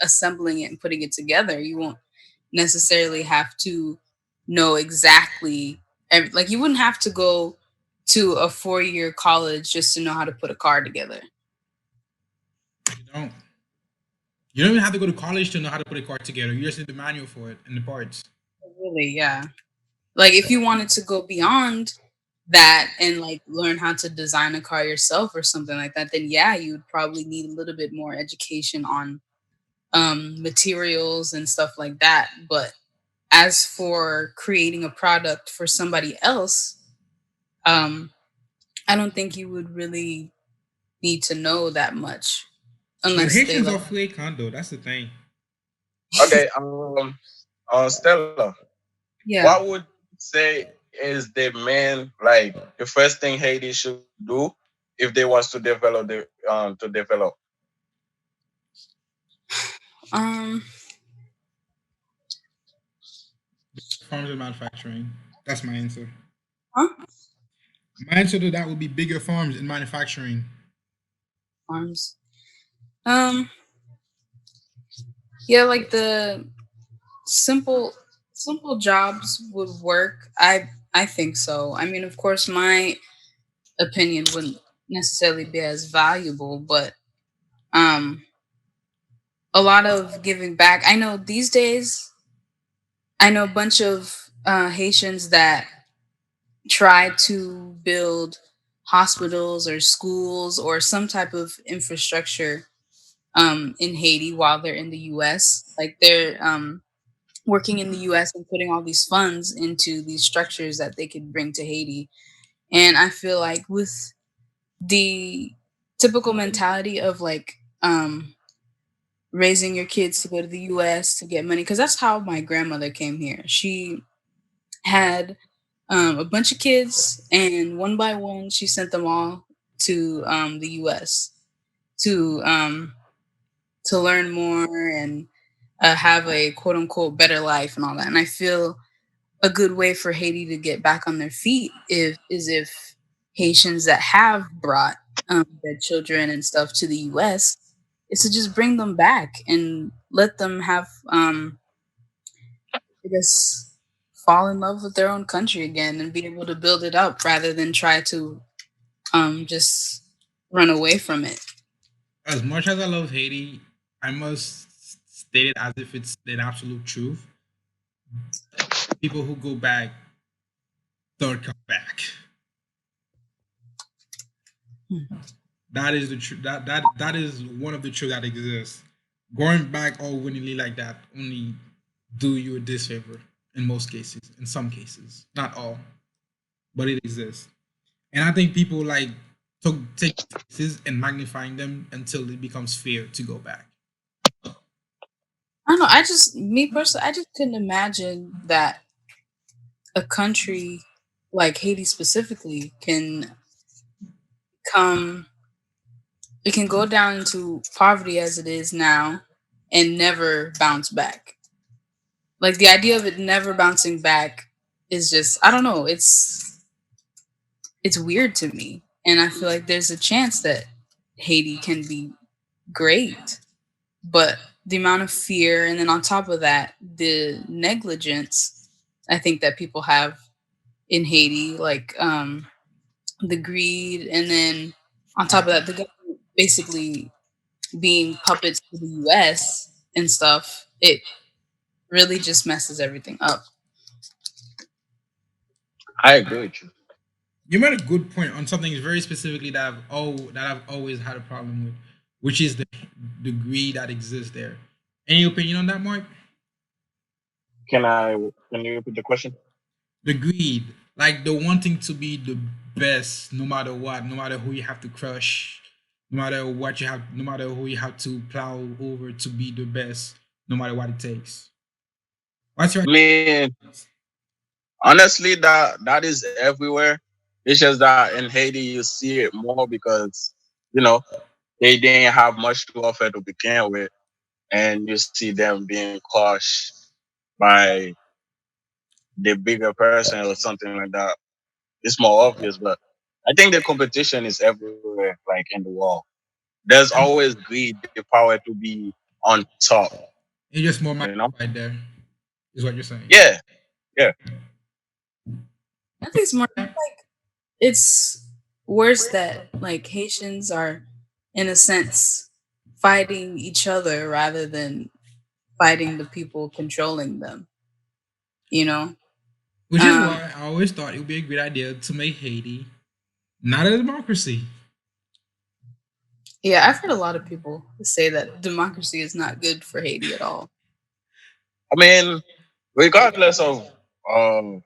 S4: assembling it and putting it together, you won't necessarily have to know exactly like you wouldn't have to go to a 4-year college just to know how to put a car together.
S2: You don't. You don't even have to go to college to know how to put a car together. You just need the manual for it and the parts.
S4: Really, yeah. Like if you wanted to go beyond that and like learn how to design a car yourself or something like that, then yeah, you would probably need a little bit more education on materials and stuff like that. But as for creating a product for somebody else, um, I don't think you would really need to know that much
S2: But
S4: unless they
S2: Haitians are
S4: like
S2: fake condo. That's the thing.
S3: Okay, Stella,
S4: yeah.
S3: what would you say is the main, like the first thing Haiti should do if they want to develop?
S4: Um
S2: Farms and manufacturing. That's my answer.
S4: huh?
S2: My answer to that would be bigger farms and manufacturing.
S4: Arms. Um yeah, like the simple simple jobs would work. I think so. I mean, of course my opinion wouldn't necessarily be as valuable, but um a lot of giving back. I know these days I know a bunch of Haitians that try to build hospitals or schools or some type of infrastructure in Haiti while they're in the US. Like they're working in the US and putting all these funds into these structures that they could bring to Haiti. And I feel like with the typical mentality of like raising your kids to go to the US to get money, because that's how my grandmother came here. She had a bunch of kids, and one by one, she sent them all to the US to to learn more and have a quote unquote better life and all that. And I feel a good way for Haiti to get back on their feet if Haitians that have brought their children and stuff to the U.S. is to just bring them back and let them have, I guess, fall in love with their own country again and be able to build it up rather than try to just run away from it.
S2: As much as I love Haiti, I must state it as if it's an absolute truth. People who go back don't come back.
S4: Hmm.
S2: That is the truth. That is one of the truth that exists. Going back all willingly like that only do you a disfavor in most cases. In some cases, not all, but it exists. And I think people like to take cases and magnifying them until it becomes fair to go back.
S4: I don't know. I just, me personally, I just couldn't imagine that a country like Haiti specifically can come it can go down into poverty as it is now and never bounce back. Like the idea of it never bouncing back is just I don't know, it's weird to me. And I feel like there's a chance that Haiti can be great, but the amount of fear and then on top of that, the negligence I think that people have in Haiti, like the greed and then on top of that the government basically being puppets to the US and stuff, it really just messes everything up.
S3: I agree with you.
S2: You made a good point on something very specifically that I've always had a problem with, which is the greed that exists there. Any opinion on that, Mark?
S3: Can you repeat the question?
S2: The greed, like the wanting to be the best, no matter what, no matter who you have to crush, no matter what you have, no matter who you have to plow over to be the best, no matter what it takes. What's your
S3: I mean, honestly, that is everywhere. It's just that in Haiti you see it more because you know they didn't have much to offer to begin with, and you see them being crushed by the bigger person or something like that. It's more obvious, but I think the competition is everywhere, like in the world. There's always greed, the power to be on top.
S2: It's just more
S3: You know?
S2: magnified there, is what you're saying.
S3: Yeah, yeah.
S4: I think it's more like it's worse that like Haitians are in a sense fighting each other rather than fighting the people controlling them, you know?
S2: Which is
S4: Um
S2: why I always thought it would be a great idea to make Haiti not a democracy.
S4: yeah, I've heard a lot of people say that democracy is not good for Haiti at all.
S3: I mean, regardless of um,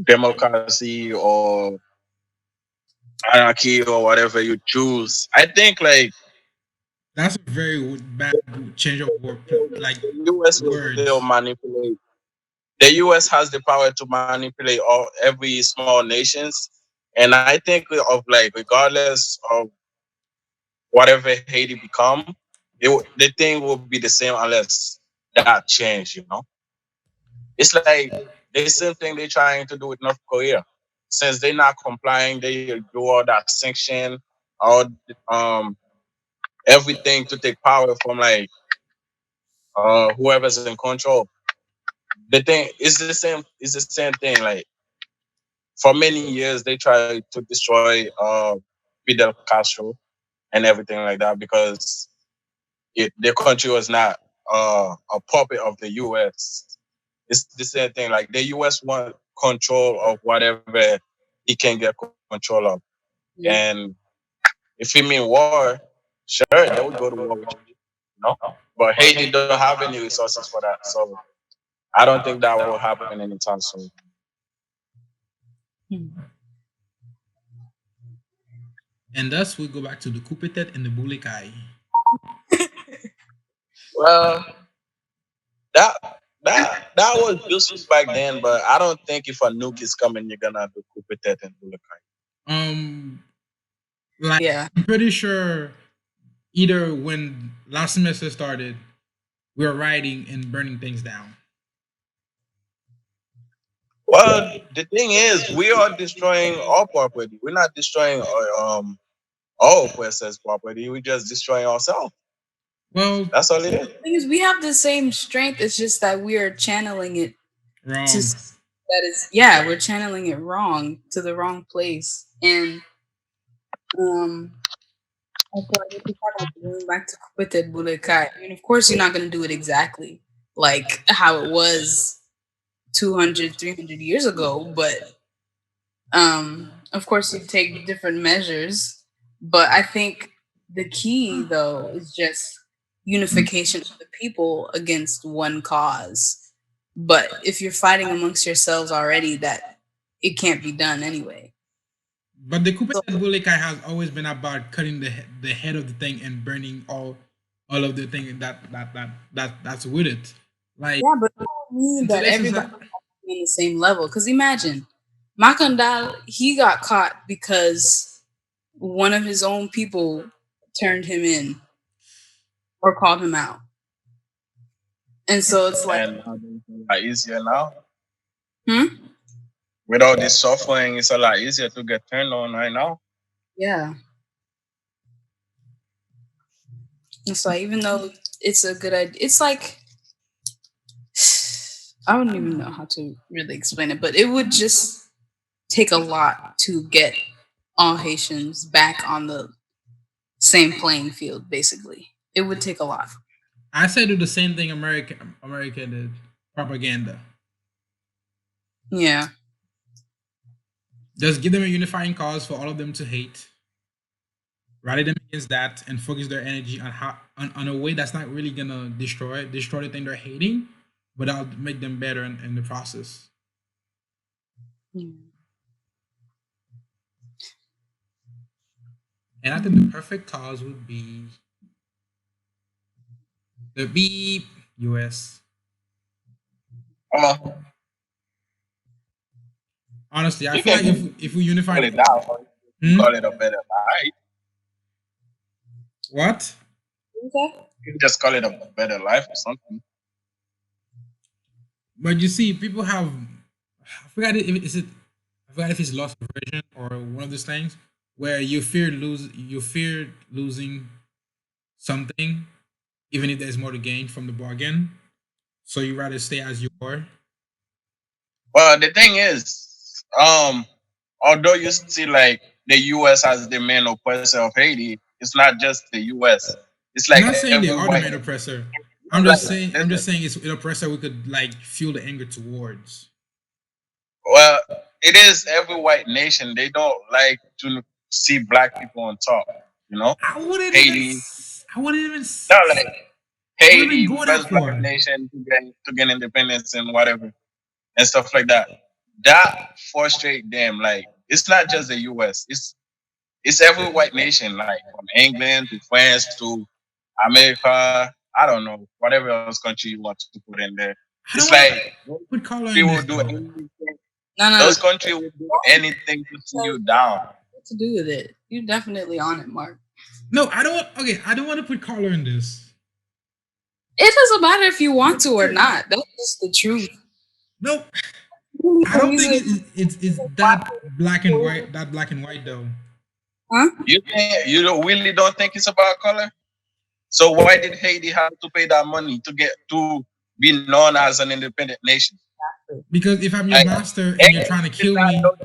S3: democracy or anarchy or whatever you choose, I think like
S2: That's a very bad change of like
S3: the US will still
S2: words.
S3: manipulate. The US has the power to manipulate all every small nations, and I think of like regardless of whatever Haiti become, the thing will be the same unless that change. You know, it's like the same thing they're trying to do with North Korea. Since they're not complying, they do all that sanction, all um everything to take power from like whoever's in control. The thing is the same. It's the same thing. Like for many years, they tried to destroy Fidel Castro and everything like that because the country was not a puppet of the U.S. It's the same thing. Like the U.S. want control of whatever he can get control of,
S4: Yeah.
S3: and if he mean war, sure, they would go to war with you know. But Haiti don't have any resources for that, so I don't think that will happen anytime soon.
S4: Hmm.
S2: And thus we go back to the Kupetet and the Bulikai.
S3: Well, that that was useful back then, but I don't think if a nuke is coming, you're gonna do Kupitet and Bulacan.
S2: Um, like
S4: Yeah.
S2: I'm pretty sure either when last semester started, we were writing and burning things down.
S3: Well, the thing is, we are destroying our property. We're not destroying our oppressors' property. We're just destroying ourselves.
S2: Well,
S3: That's all it is.
S4: Thing is, we have the same strength. It's just that we are channeling it to
S2: wrong.
S4: that is yeah, we're channeling it wrong to the wrong place. And um I feel like if you talk about going back to Kupete Bulakai, I mean of course you're not gonna do it exactly like how it was 200, 300 years ago, but of course you take different measures. But I think the key though is just unification of the people against one cause. But if you're fighting amongst yourselves already, that it can't be done anyway.
S2: But the
S4: So
S2: Kupetet Bulikai has always been about cutting the head of the thing and burning all of the thing that's with it. Like
S4: yeah, but it don't mean
S2: in
S4: that
S2: today's
S4: everybody
S2: society,
S4: has to be on the same level. Because imagine Makandal, he got caught because one of his own people turned him in or called him out. And so it's like,
S3: And it's a lot easier now.
S4: hmm?
S3: With all this suffering, it's a lot easier to get turned on right now.
S4: Yeah. It's like, even though it's a good idea, it's like, I wouldn't even know how to really explain it, but it would just take a lot to get all Haitians back on the same playing field, basically. It would take a lot.
S2: I say do the same thing America did. Propaganda.
S4: Yeah.
S2: Just give them a unifying cause for all of them to hate. Rally them against that and focus their energy on how on a way that's not really gonna destroy the thing they're hating, but that'll make them better in the process.
S4: Mm.
S2: And I think the perfect cause would be the beep US.
S3: Uh,
S2: Honestly, I
S3: you
S2: feel like
S3: can
S2: if we unify,
S3: call it that, or you
S2: hmm?
S3: call it a better life.
S2: What?
S4: Okay.
S3: You can just call it a better life or something.
S2: But you see, people have I forgot it. Is it? I forgot if it's loss aversion or one of those things where you fear losing something, even if there's more to gain from the bargain. So you rather stay as you are.
S3: Well, the thing is, although you see like the U.S. as the main oppressor of Haiti, it's not just the U.S. It's
S2: I'm
S3: like
S2: not saying
S3: every
S2: they are the
S3: white,
S2: main oppressor.
S3: like,
S2: I'm
S3: listen,
S2: just saying it's an oppressor we could like feel the anger towards.
S3: well, it is every white nation. They don't like to see black people on top. You know, Haiti,
S2: I wouldn't even
S3: no, like
S2: I wouldn't even
S3: Haiti,
S2: go that
S3: first black
S2: far.
S3: nation to get independence and whatever and stuff like that. That frustrate them. Like it's not just the U.S. It's every white nation, like from England to France to America. I don't know, whatever else country you want to put in there.
S2: I don't
S3: It's
S2: want
S3: like
S2: to put color in
S3: people
S2: this
S3: will do
S2: though.
S3: anything.
S4: No, no,
S3: Those
S4: no.
S3: countries will do anything to see you down.
S4: What to do with it? You're definitely on it, Mark.
S2: No, I don't want. Okay, I don't want to put color in this.
S4: It doesn't matter if you want to or not. That's just the truth.
S2: No,
S4: Really,
S2: I
S4: the
S2: don't think
S4: reason,
S2: it's that black and white. That black and white though.
S4: huh?
S3: You don't think it's about color? So why did Haiti have to pay that money to get to be known as an independent nation?
S2: Because if I'm your
S3: Like
S2: master and you're trying
S3: England
S2: to
S3: did
S2: kill
S3: not
S2: me,
S3: know,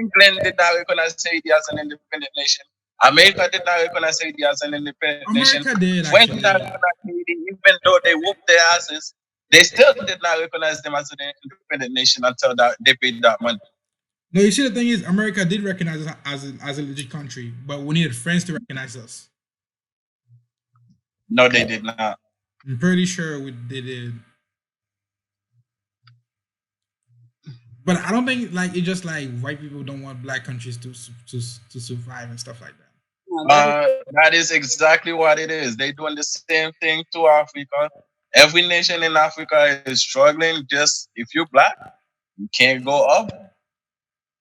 S3: England did not recognize Haiti as an independent nation. America did not recognize Haiti as an independent nation.
S2: America did
S3: French did not
S2: actually.
S3: recognize Haiti, even though they whooped their asses. They still did not recognize them as an independent nation until that they paid that money.
S2: No, you see, the thing is, America did recognize us as a legit country, but we needed friends to recognize us.
S3: No, they did not.
S2: I'm pretty sure they did, but I don't think like it's just like white people don't want black countries to survive and stuff like that.
S4: No, that is
S3: That is exactly what it is. They're doing the same thing to Africa. Every nation in Africa is struggling. Just if you're black, you can't go up.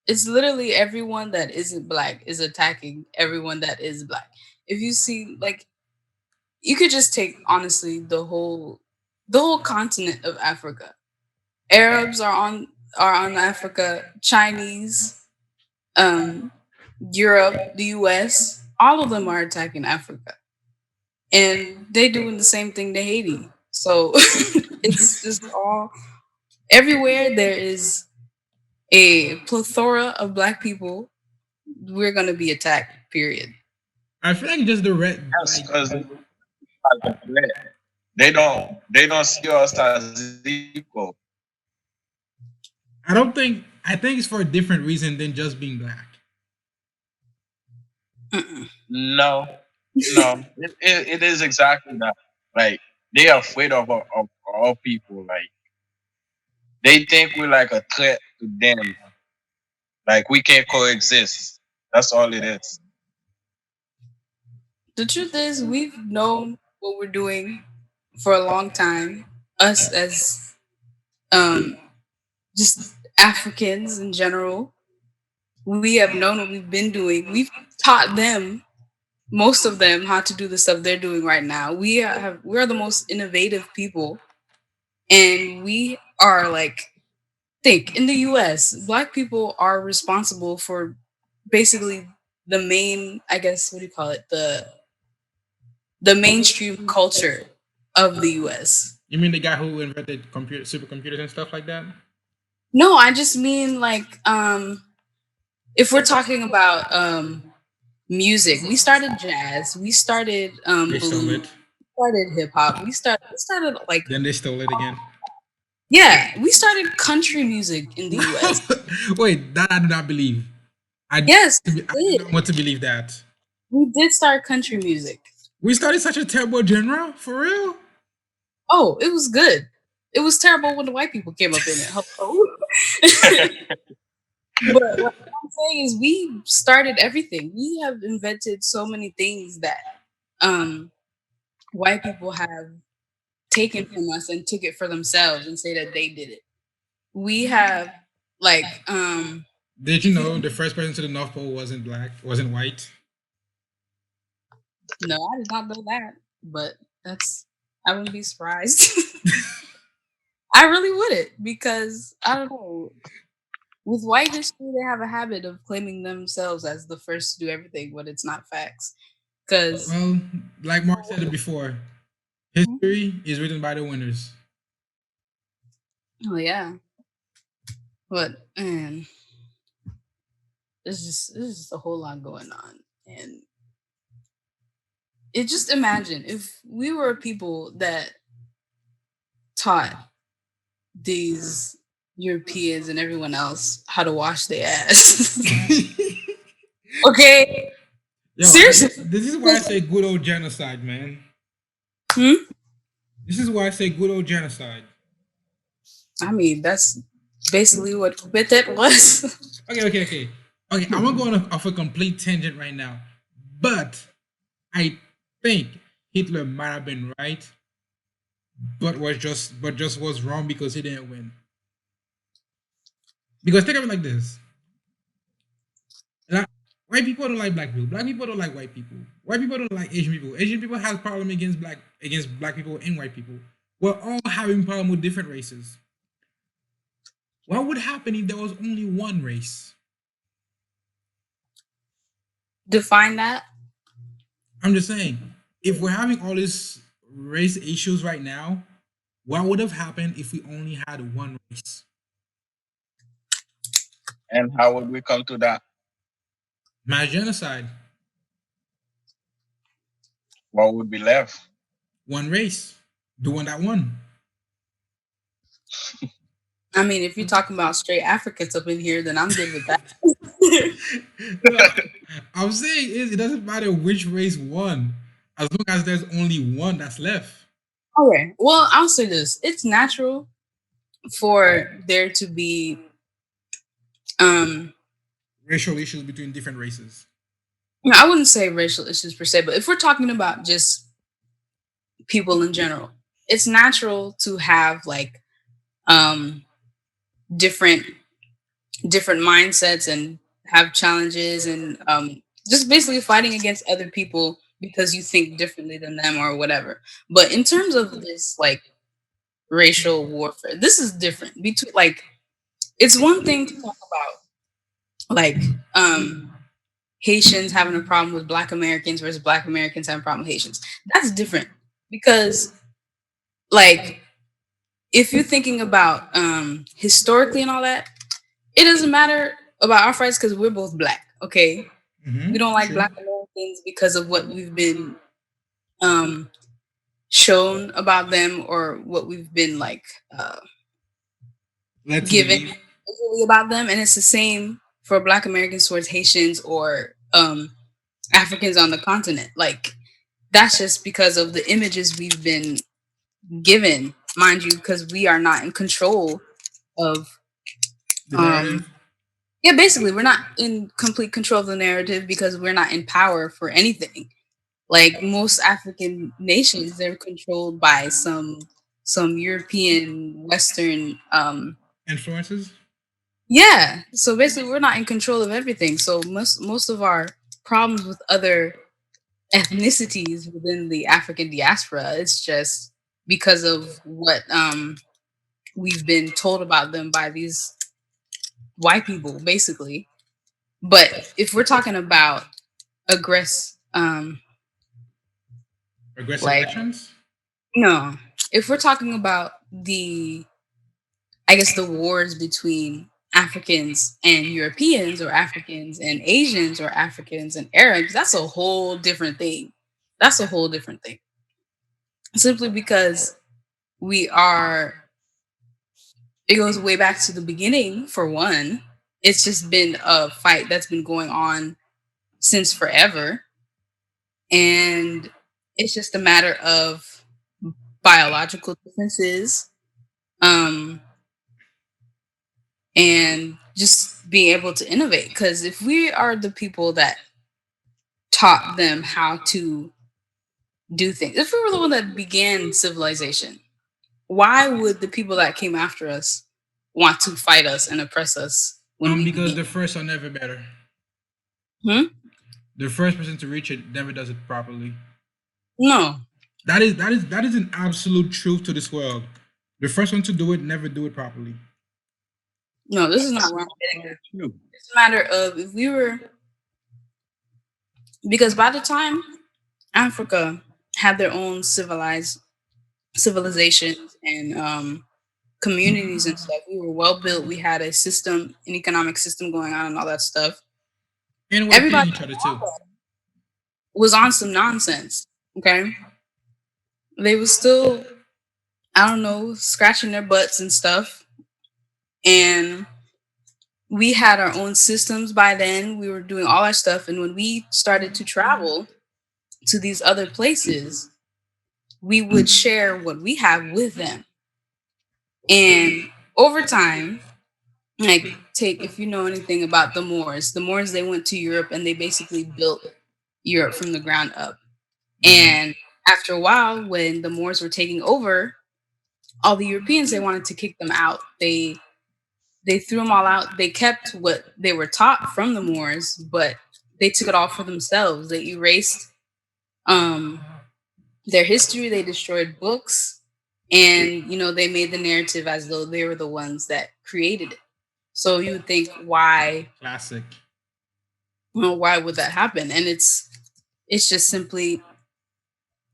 S4: it's literally everyone that isn't black is attacking everyone that is black. If you see, like, you could just take honestly the whole continent of Africa. Arabs are on Africa, Chinese, um, Europe, the US, all of them are attacking Africa. And they doing the same thing to Haiti. So it's just all everywhere there is a plethora of black people, we're gonna be attacked, period.
S2: I feel like just the red
S3: Yes,
S2: like
S3: because they don't see us as equal.
S2: I think it's for a different reason than just being black.
S4: Mm-mm.
S3: No, no, it is exactly that. Like they are afraid of our people. Like they think we're like a threat to them. Like we can't coexist. That's all it is.
S4: The truth is, we've known what we're doing for a long time. Us as um, just Africans in general, we have known what we've been doing. We've taught them, most of them, how to do the stuff they're doing right now. We're the most innovative people, and we are like, think in the U.S. Black people are responsible for basically the main, I guess, what do you call it, the mainstream culture of the US.
S2: You mean the guy who invented supercomputers and stuff like that?
S4: No, I just mean like if we're talking about music, we started jazz, we started
S2: They stole
S4: blues,
S2: it.
S4: we started hip hop, we started like,
S2: Then they stole it again.
S4: yeah, we started country music in the US.
S2: Wait, that I do not believe.
S4: Yes,
S2: I
S4: we
S2: do
S4: did.
S2: not want to believe that.
S4: We did start country music.
S2: We started such a terrible genre, for real.
S4: Oh, it was good. It was terrible when the white people came up in it. Hello. But what I'm saying is we started everything. We have invented so many things that um white people have taken from us and took it for themselves and say that they did it. We have like
S2: Did you know the first person to the North Pole wasn't white?
S4: no, I did not know that, but that's I wouldn't be surprised. I really wouldn't because I don't know. with white history, they have a habit of claiming themselves as the first to do everything when it's not facts. Because,
S2: Well, like Mark said it before, history is written by the winners.
S4: oh yeah, but man, there's just a whole lot going on, and it just imagine if we were people that taught these Europeans and everyone else how to wash their ass. Okay,
S2: Yo,
S4: seriously.
S2: this is why I say good old genocide, man.
S4: Hmm?
S2: This is why I say good old genocide.
S4: I mean, that's basically what Betet was.
S2: Okay. I'm gonna go on off a complete tangent right now, but I think Hitler might have been right, but just was wrong because he didn't win. Because think of it like this: like, white people don't like black people. Black people don't like white people. White people don't like Asian people. Asian people have problem against black people and white people. We're all having problem with different races. What would happen if there was only one race?
S4: Define that.
S2: I'm just saying, if we're having all these race issues right now, what would have happened if we only had one race?
S3: And how would we come to that?
S2: Mass genocide,
S3: What would be left?
S2: one race, the one that won.
S4: I mean, if you're talking about straight Africans up in here, then I'm good with that.
S2: No, I'm saying it doesn't matter which race won, as long as there's only one that's left.
S4: Okay. Well, I'll say this. It's natural for there to be um
S2: Racial issues between different races.
S4: I wouldn't say racial issues per se, but if we're talking about just people in general, it's natural to have like um different different mindsets and have challenges and just basically fighting against other people because you think differently than them or whatever. But in terms of this like racial warfare, this is different. Between like it's one thing to talk about like Haitians having a problem with Black Americans versus Black Americans having a problem with Haitians. That's different because like if you're thinking about historically and all that, it doesn't matter about our fights because we're both black. Okay, we don't like
S2: True.
S4: Black Americans because of what we've been um, shown about them or what we've been like
S2: Let's
S4: given
S2: believe.
S4: visually about them, and it's the same for Black Americans towards Haitians or Africans on the continent. Like that's just because of the images we've been given, mind you, because we are not in control of
S2: The
S4: um
S2: narrative.
S4: yeah, basically we're not in complete control of the narrative because we're not in power for anything. Like most African nations, they're controlled by some European Western
S2: Influences.
S4: yeah. So basically we're not in control of everything. So most of our problems with other ethnicities within the African diaspora, it's just because of what we've been told about them by these white people, basically. But if we're talking about aggress,
S2: Aggressive
S4: like
S2: actions.
S4: no, if we're talking about I guess the wars between Africans and Europeans, or Africans and Asians, or Africans and Arabs, that's a whole different thing. That's a whole different thing. Simply because we are, it goes way back to the beginning, for one. It's just been a fight that's been going on since forever. And it's just a matter of biological differences um, and just being able to innovate. Because if we are the people that taught them how to do things, if we were the one that began civilization, why would the people that came after us want to fight us and oppress us when we
S2: Because
S4: began?
S2: the first are never better.
S4: Hmm?
S2: The first person to reach it never does it properly.
S4: No.
S2: That is an absolute truth to this world. The first one to do it never do it properly.
S4: No, this is not where I'm getting at.
S3: True.
S4: It's a matter of if we were, because by the time Africa had their own civilizations and communities and stuff, we were well built. We had a system, an economic system going on, and all that stuff.
S2: And we're killing
S4: Everybody
S2: each other too.
S4: was on some nonsense. Okay, they was still, I don't know, scratching their butts and stuff, and we had our own systems by then. We were doing all our stuff, and when we started to travel to these other places, we would share what we have with them. And over time, like take if you know anything about the Moors they went to Europe and they basically built Europe from the ground up. And after a while, when the Moors were taking over, all the Europeans they wanted to kick them out. They threw them all out. They kept what they were taught from the Moors, but they took it all for themselves. They erased um, their history. They destroyed books, and they made the narrative as though they were the ones that created it. So you would think,
S2: Classic.
S4: why would that happen? And it's just simply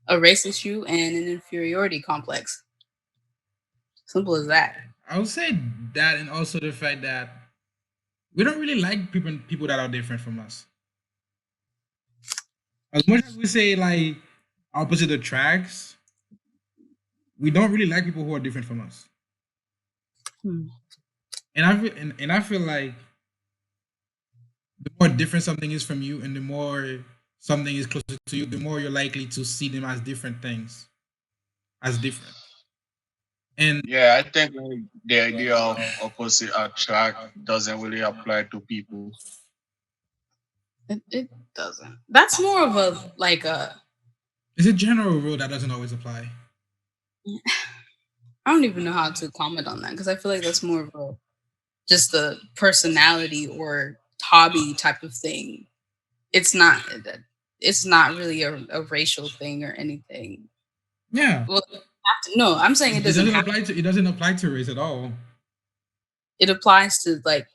S4: a race issue and an inferiority complex. Simple as that.
S2: I would say that, and also the fact that we don't really like people that are different from us. As much as we say like opposite attracts, we don't really like people who are different from us.
S4: Hmm.
S2: And I feel like the more different something is from you, and the more something is closer to you, the more you're likely to see them as different things, as different. And
S3: Yeah, I think like, the idea of opposite attract doesn't really apply to people.
S4: It doesn't. That's more of a like a.
S2: it's a general rule that doesn't always apply.
S4: I don't even know how to comment on that because I feel like that's more of a just a personality or hobby type of thing. It's not. It's not really a racial thing or anything.
S2: Yeah,
S4: Well, no, I'm saying it
S2: it
S4: doesn't
S2: doesn't
S4: have.
S2: apply to it doesn't apply to race at all.
S4: It applies to like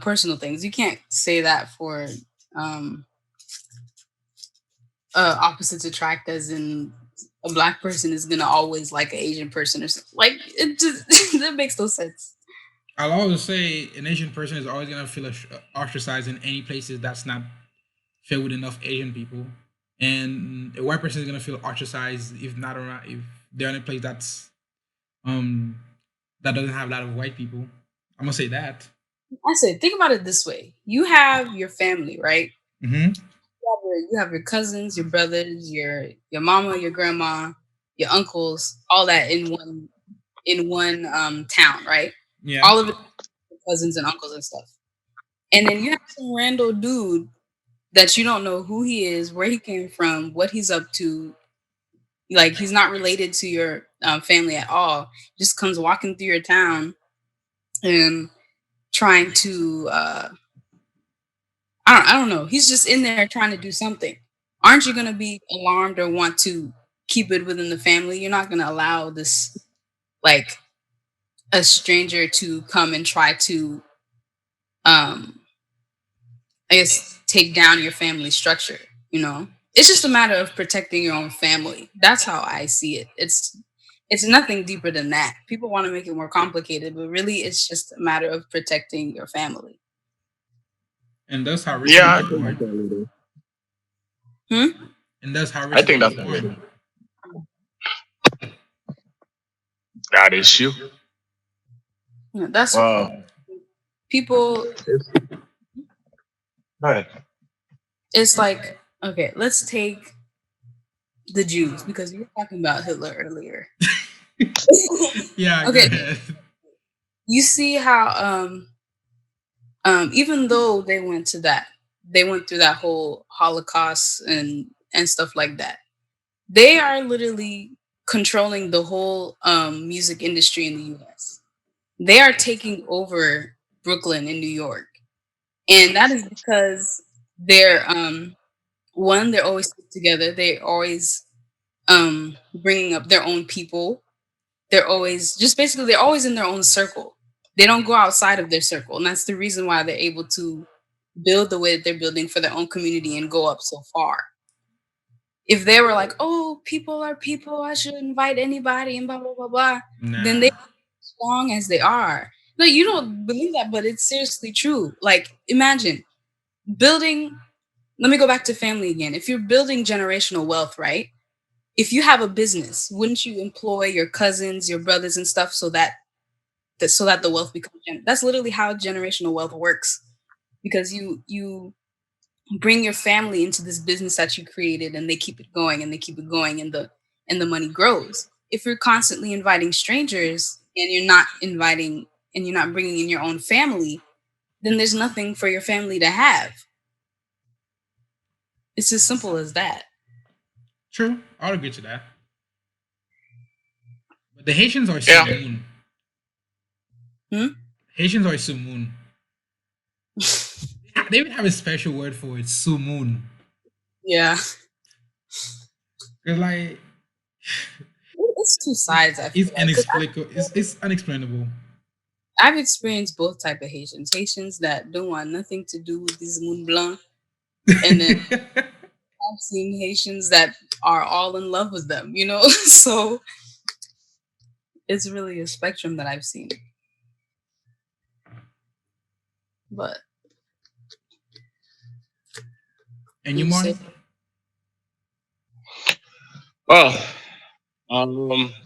S4: personal things. You can't say that for um opposites attract, as in a black person is gonna always like an Asian person or something. Like it just that makes no sense.
S2: I'll always say an Asian person is always gonna feel ostracized in any places that's not filled with enough Asian people, and a white person is gonna feel ostracized if not around if they're in a place um that doesn't have a lot of white people. I'm gonna say that.
S4: I said, think about it this way: you have your family, right?
S2: Mm-hmm.
S4: You have your cousins, your brothers, your mama, your grandma, your uncles, all that in one town, right?
S2: Yeah.
S4: All of it, cousins and uncles and stuff. And then you have some random dude that you don't know who he is, where he came from, what he's up to. Like he's not related to your family at all. Just comes walking through your town and trying to I don't know. He's just in there trying to do something. Aren't you gonna be alarmed or want to keep it within the family? You're not gonna allow this like a stranger to come and try to um I guess take down your family structure, you know? It's just a matter of protecting your own family. That's how I see it. It's nothing deeper than that. People want to make it more complicated, but really it's just a matter of protecting your family.
S2: And that's how
S3: Yeah,
S2: racism
S3: I
S2: is
S3: think
S2: born.
S3: that's a little.
S4: Hmm?
S2: And that's how
S3: I think
S2: racism is
S3: that's a little.
S2: born.
S3: That issue.
S4: Yeah, that's
S3: Well,
S4: people.
S3: it's, go ahead.
S4: It's like, okay, let's take the Jews because you were talking about Hitler earlier.
S2: Yeah, go
S4: Okay,
S2: ahead.
S4: you see how even though they went through that whole Holocaust and stuff like that, they are literally controlling the whole music industry in the US. They are taking over Brooklyn in New York. And that is because they're one, they're always together. They always bringing up their own people. They're always just basically they're always in their own circle. They don't go outside of their circle, and that's the reason why they're able to build the way that they're building for their own community and go up so far. If they were like, "Oh, people are people, I should invite anybody," and blah blah blah blah, then they
S2: Nah.
S4: strong as they are. No, you don't believe that, but it's seriously true. Like, imagine building. Let me go back to family again. If you're building generational wealth, right? If you have a business, wouldn't you employ your cousins, your brothers, and stuff so that the wealth becomes? That's literally how generational wealth works. Because you bring your family into this business that you created, and they keep it going and they keep it going, and the money grows. If you're constantly inviting strangers and you're not bringing in your own family, then there's nothing for your family to have. It's as simple as that.
S2: True. I'll agree to that. But the Haitians are
S3: Yeah.
S2: Sumoon.
S4: Hmm?
S2: Haitians are Sumoon. They even have a special word for it, Sumoon.
S4: Yeah.
S2: Cause like
S4: It's two sides, I feel
S2: it's
S4: like. 'Cause
S2: inexplicable. It's unexplainable.
S4: I've experienced both type of Haitians. Haitians that don't want nothing to do with this Moon Blanc, and then I've seen Haitians that are all in love with them, you know? So it's really a spectrum that I've seen. But
S2: And you,
S4: you say,
S2: Marty?
S3: Well,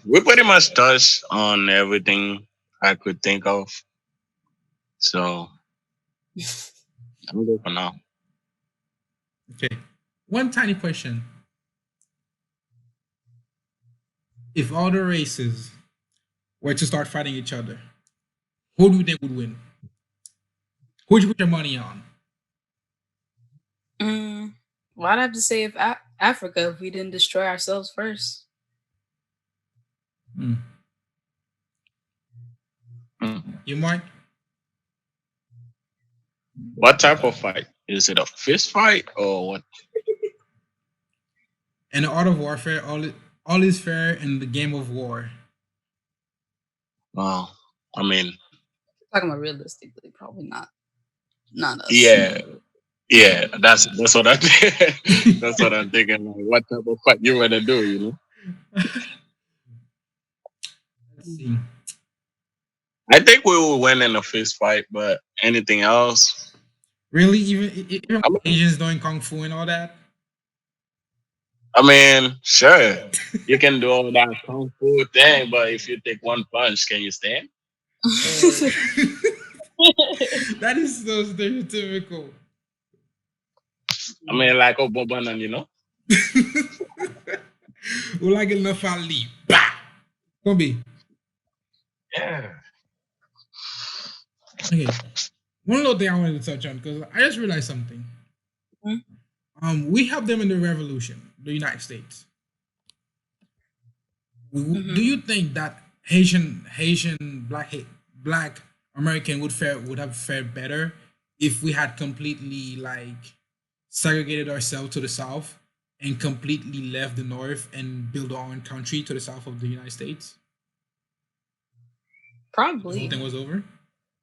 S3: we pretty much touched on everything I could think of. So I'm good for now.
S2: Okay. One tiny question. If all the races were to start fighting each other, who do you think would win? Who would you put your money on?
S4: mm, well, I'd have to say if Africa, if we didn't destroy ourselves first.
S2: Hmm.
S3: Mm.
S2: You, Mark?
S3: What type of fight? Is it a fist fight or what?
S2: In the art of warfare, all is fair in the game of war.
S3: Well, I mean,
S4: Talking about realistically, probably not us.
S3: yeah, yeah. That's what I that's what I'm thinking. Like, what type of fight you wanna do? You know?
S2: Let's see.
S3: I think we will win in a fist fight, but anything else?
S2: Really, even
S3: I mean,
S2: Asians doing kung fu and all that.
S3: Sure, you can do all that kung fu thing, but if you take one punch, can you stand?
S2: Uh, that is so stereotypical.
S3: Like Obobanan, you know?
S2: Like enough Ali. Bah! Gonna be
S3: Yeah.
S2: okay. One little thing I wanted to touch on because I just realized something.
S4: Mhm.
S2: We helped them in the revolution, the United States. Do
S4: Mhm.
S2: you think that Haitian black American would have fared better if we had completely like segregated ourselves to the south and completely left the north and built our own country to the south of the United States? The whole
S4: Probably.
S2: thing was over.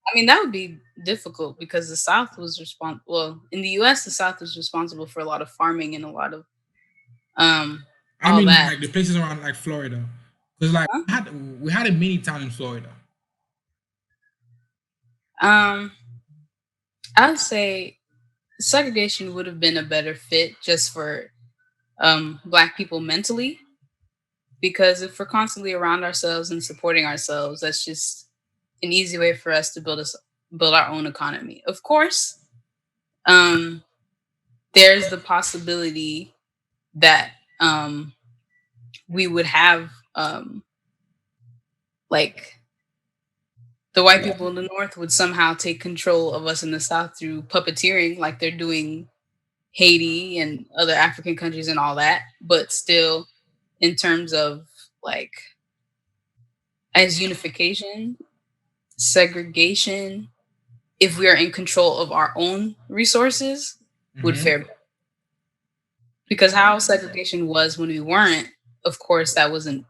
S4: I mean, that would be difficult because the South was well, in the US, the South was responsible for a lot of farming and a lot of um
S2: I
S4: all
S2: mean,
S4: that.
S2: like the places around like Florida, because like
S4: Huh?
S2: we had a mini town in Florida.
S4: Um, I would say segregation would have been a better fit just for black people mentally, because if we're constantly around ourselves and supporting ourselves, that's just an easy way for us to build our own economy. Of course, um there's the possibility that we would have like the white people in the north would somehow take control of us in the south through puppeteering like they're doing Haiti and other African countries and all that, but still in terms of like as unification, segregation, if we are in control of our own resources, would
S2: Hmm.
S4: fare better. Because how segregation was when we weren't, of course, that wasn't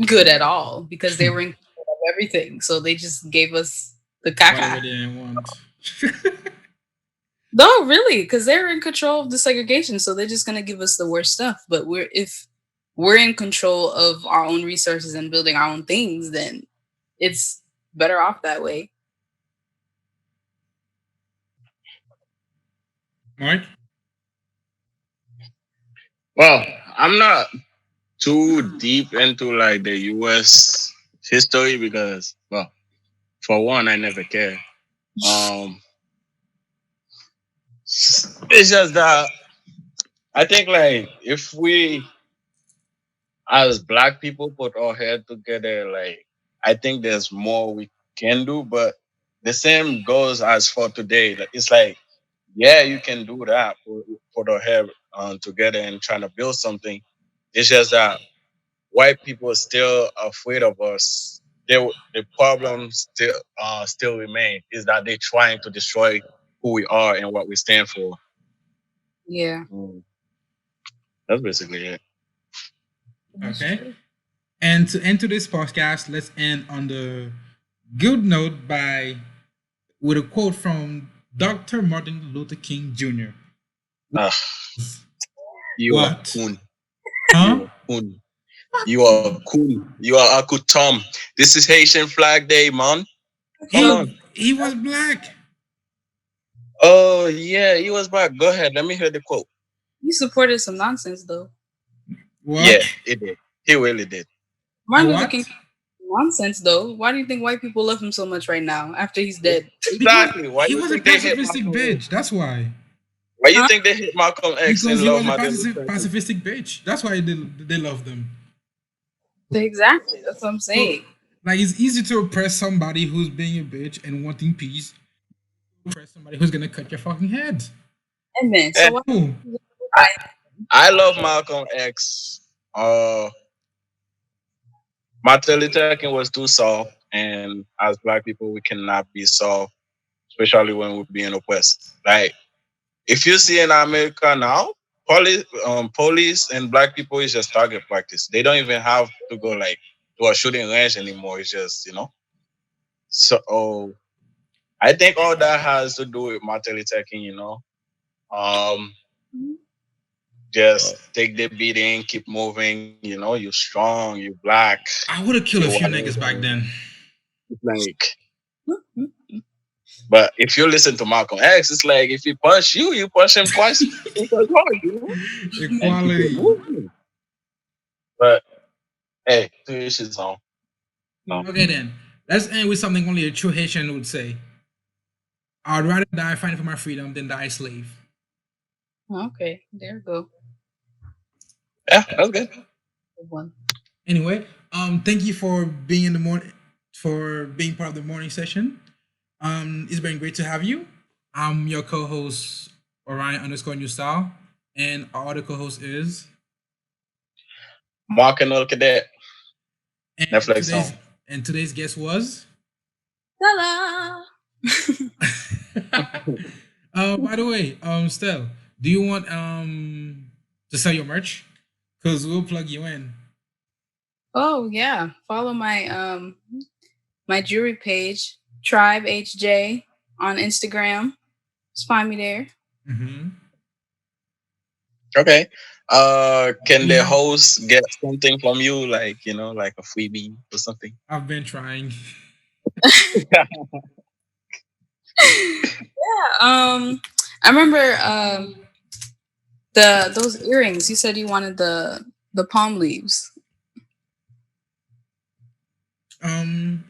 S4: good at all because they were in control of everything. So they just gave us the
S2: Whatever
S4: caca.
S2: they didn't want.
S4: No, really, because they're in control of the segregation, so they're just gonna give us the worst stuff. But if we're in control of our own resources and building our own things, then it's better off that way.
S2: Mark?
S3: Well, I'm not too deep into like the U.S. history because, well, for one, I never cared. Um, it's just that I think like if we as black people put our head together, like I think there's more we can do. But the same goes as for today. Like, it's like, yeah, you can do that, put our head together and trying to build something. It's just that white people are still afraid of us. The problem still remain is that they're trying to destroy who we are and what we stand for.
S4: Yeah,
S3: Mm, that's basically it.
S4: that's
S2: Okay.
S4: true.
S2: And to end today's podcast, let's end on the good note by with a quote from Dr. Martin Luther King Jr.
S3: Ah, you are
S2: What?
S3: coon.
S2: Huh?
S3: You are coon. You are coon. You are Uncle Tom. This is Haitian Flag Day, man. Come
S4: So
S3: on.
S2: He was black.
S3: Oh yeah, he was back. Go ahead. Let me hear the quote.
S4: you supported some nonsense, though.
S3: Yeah,
S2: What?
S3: he did. He really did.
S2: I
S4: Martin Luther King
S2: what?
S4: nonsense, though. Why do you think white people love him so much right now after he's dead?
S2: Because
S3: Exactly. Why
S2: he
S3: you
S2: was a
S3: think they hit
S2: pacifistic
S3: Malcolm X?
S2: bitch. That's why.
S3: Why you
S4: Huh?
S3: think they hit Malcolm X
S2: Because
S3: and
S2: he
S3: love
S2: was a
S3: Martin Luther King?
S2: pacifistic bitch. That's why they love them.
S4: Exactly. That's what I'm
S2: So,
S4: saying.
S2: like, it's easy to oppress somebody who's being a bitch and wanting peace. Oppress somebody who's gonna cut your fucking head.
S4: And then, so
S3: And
S4: why?
S2: Oh,
S3: I, I love Malcolm X. Martin Luther King was too soft, and as black people, we cannot be soft, especially when we're being oppressed. Like if you see in America now, police and black people is just target practice. They don't even have to go like to a shooting range anymore. It's just So I think all that has to do with Martin Luther King. Um, just take the beating, keep moving. You're strong, you're black,
S2: I would have
S3: you
S2: killed a few
S3: whatever.
S2: niggas back then.
S3: It's like, but if you listen to Malcolm X, it's like if he punch you, you punch him twice as hard. And keep it
S2: Equality.
S3: moving. But hey, to each his own. No.
S2: Okay then. Let's end with something only a true Haitian would say. I'd rather die fighting for my freedom than die a slave.
S4: Okay, there we go.
S3: Yeah, that's good.
S4: Good one.
S2: Anyway, thank you for being in the morning for being part of the morning session. It's been great to have you. I'm your co-host Orion underscore New Style, and our other co-host is
S3: Mark and Old Cadet.
S2: and
S3: Netflix song.
S2: today's guest was.
S4: Ta-da!
S2: By the way, Stel, do you want to sell your merch? Cause we'll plug you in.
S4: Oh yeah, follow my jewelry page, Tribe HJ on Instagram. Just find me there.
S2: Mm-hmm.
S3: Okay. Can
S2: We
S3: the
S2: have.
S3: host get something from you, like like a freebie or something?
S2: I've been trying.
S4: Yeah. I remember those earrings. You said you wanted the palm leaves.
S2: Um,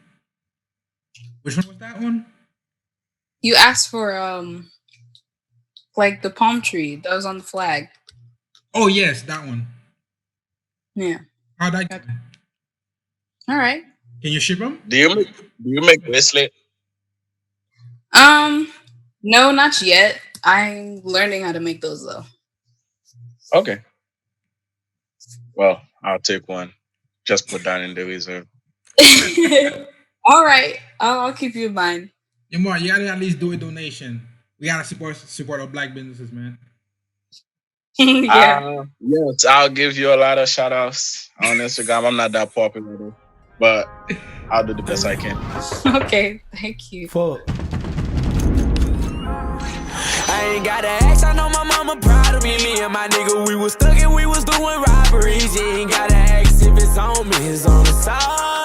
S2: which one was that one?
S4: You asked for like the palm tree that was on the flag.
S2: Oh yes, that one.
S4: Yeah.
S2: How'd I?
S4: Okay. All right.
S2: Can you ship them?
S3: Do you make bracelet?
S4: Um, no, not yet. I'm learning how to make those though.
S3: Okay. Well, I'll take one. Just put that in the reserve.
S4: All right. I'll keep you in mind.
S2: You more, you gotta at least do a donation. We gotta support our black businesses, man.
S4: Yeah.
S3: Yes, I'll give you a lot of shout outs on Instagram. I'm not that popular though. but I'll do the best I can.
S4: Okay, thank you.
S5: Fuck. I ain't gotta ask, I know my mama proud of me. Me and my nigga, we was stuck and we was doing robberies. You ain't gotta ask if it's on me, it's on the side.